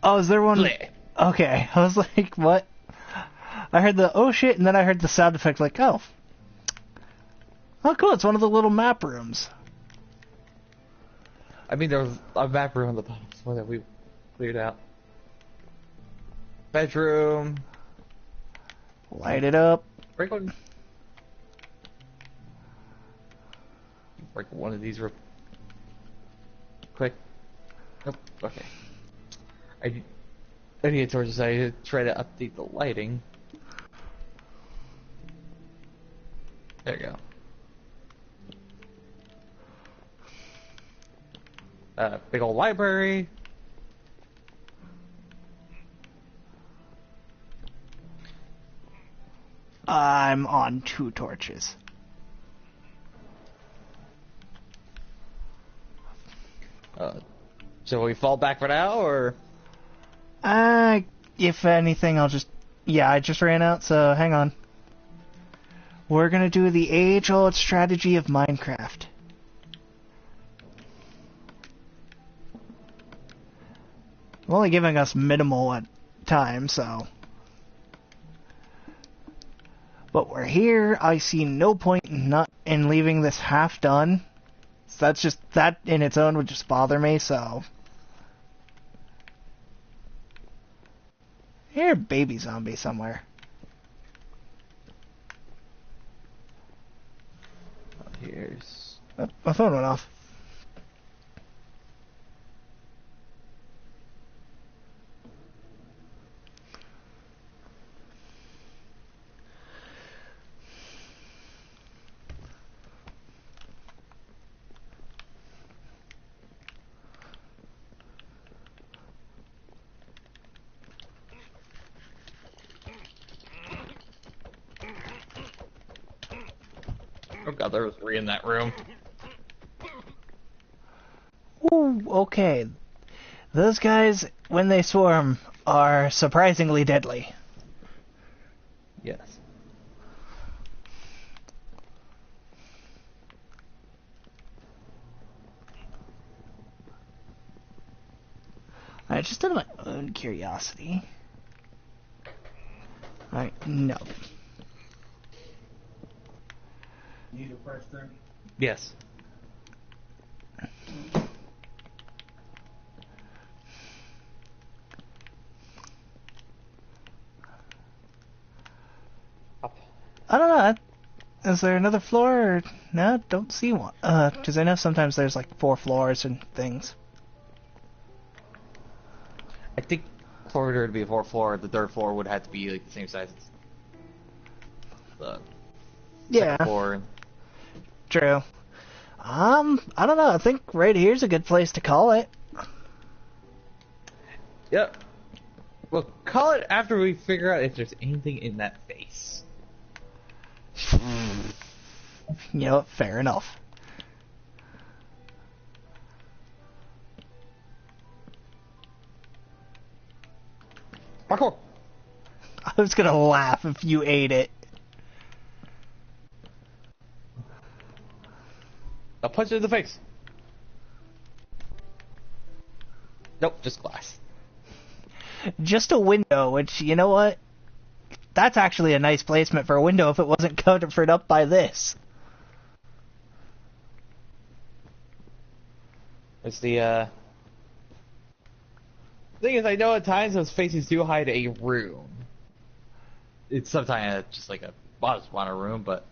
Oh, is there one? Bleh. Okay, I was like, what? I heard the oh shit, and then I heard the sound effect like, oh. Oh cool, it's one of the little map rooms. I mean, there was a map room on the bottom, so that we cleared out. Bedroom. Light it up. Break one. Break one of these real quick. Nope. Okay. I need torches. I try to update the lighting. There you go. Big old library. I'm on 2 torches. So we fall back for now, or? If anything, I'll just... Yeah, I just ran out, so hang on. We're gonna do the age-old strategy of Minecraft. I'm only giving us minimal at time, so... But we're here. I see no point in leaving this half done So that's just, that in its own would just bother me, so. Here, baby zombie somewhere. Here's... Oh, my phone went off. Oh god, there was 3 in that room. Ooh, okay. Those guys, when they swarm, are surprisingly deadly. Yes. Alright, just out of my own curiosity. Alright, no. Need a fresh drink? Yes. Up. I don't know. Is there another floor? Or... No, don't see one. Because I know sometimes there's like 4 floors and things. I think for there to be a 4th floor, the 3rd floor would have to be like the same size as the Yeah, 2nd floor. true. I don't know. I think right here's a good place to call it. Yep. We'll call it after we figure out if there's anything in that face. You know what? Fair enough. Parkour! I was gonna laugh if you ate it. I'll punch it in the face. Nope, just glass. Just a window, which, you know what? That's actually a nice placement for a window if it wasn't covered up by this. It's the, thing is, I know at times those faces do hide a room. It's sometimes just like a mob spawner room, but...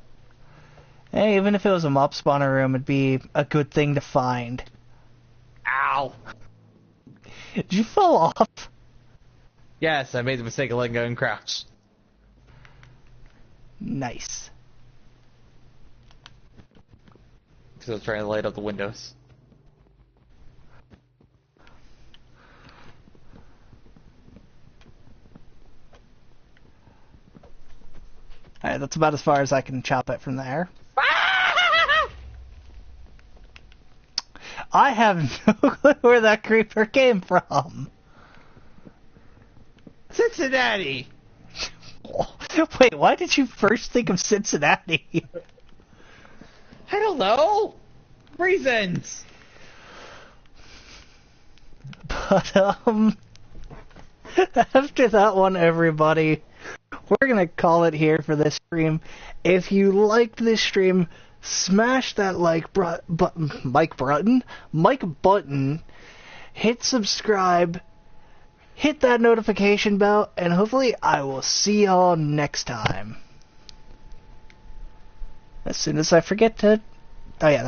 Hey, even if it was a mob spawner room, it'd be a good thing to find. Ow! Did you fall off? Yes, I made the mistake of letting go and crouch. Nice. Because I was trying to light up the windows. Alright, that's about as far as I can chop it from there. I have no clue where that creeper came from. Cincinnati! Wait, why did you first think of Cincinnati? I don't know! Reasons! But, after that one, everybody, we're gonna call it here for this stream. If you liked this stream, smash that like button, hit subscribe, hit that notification bell, and hopefully I will see y'all next time. As soon as I forget to... Oh yeah,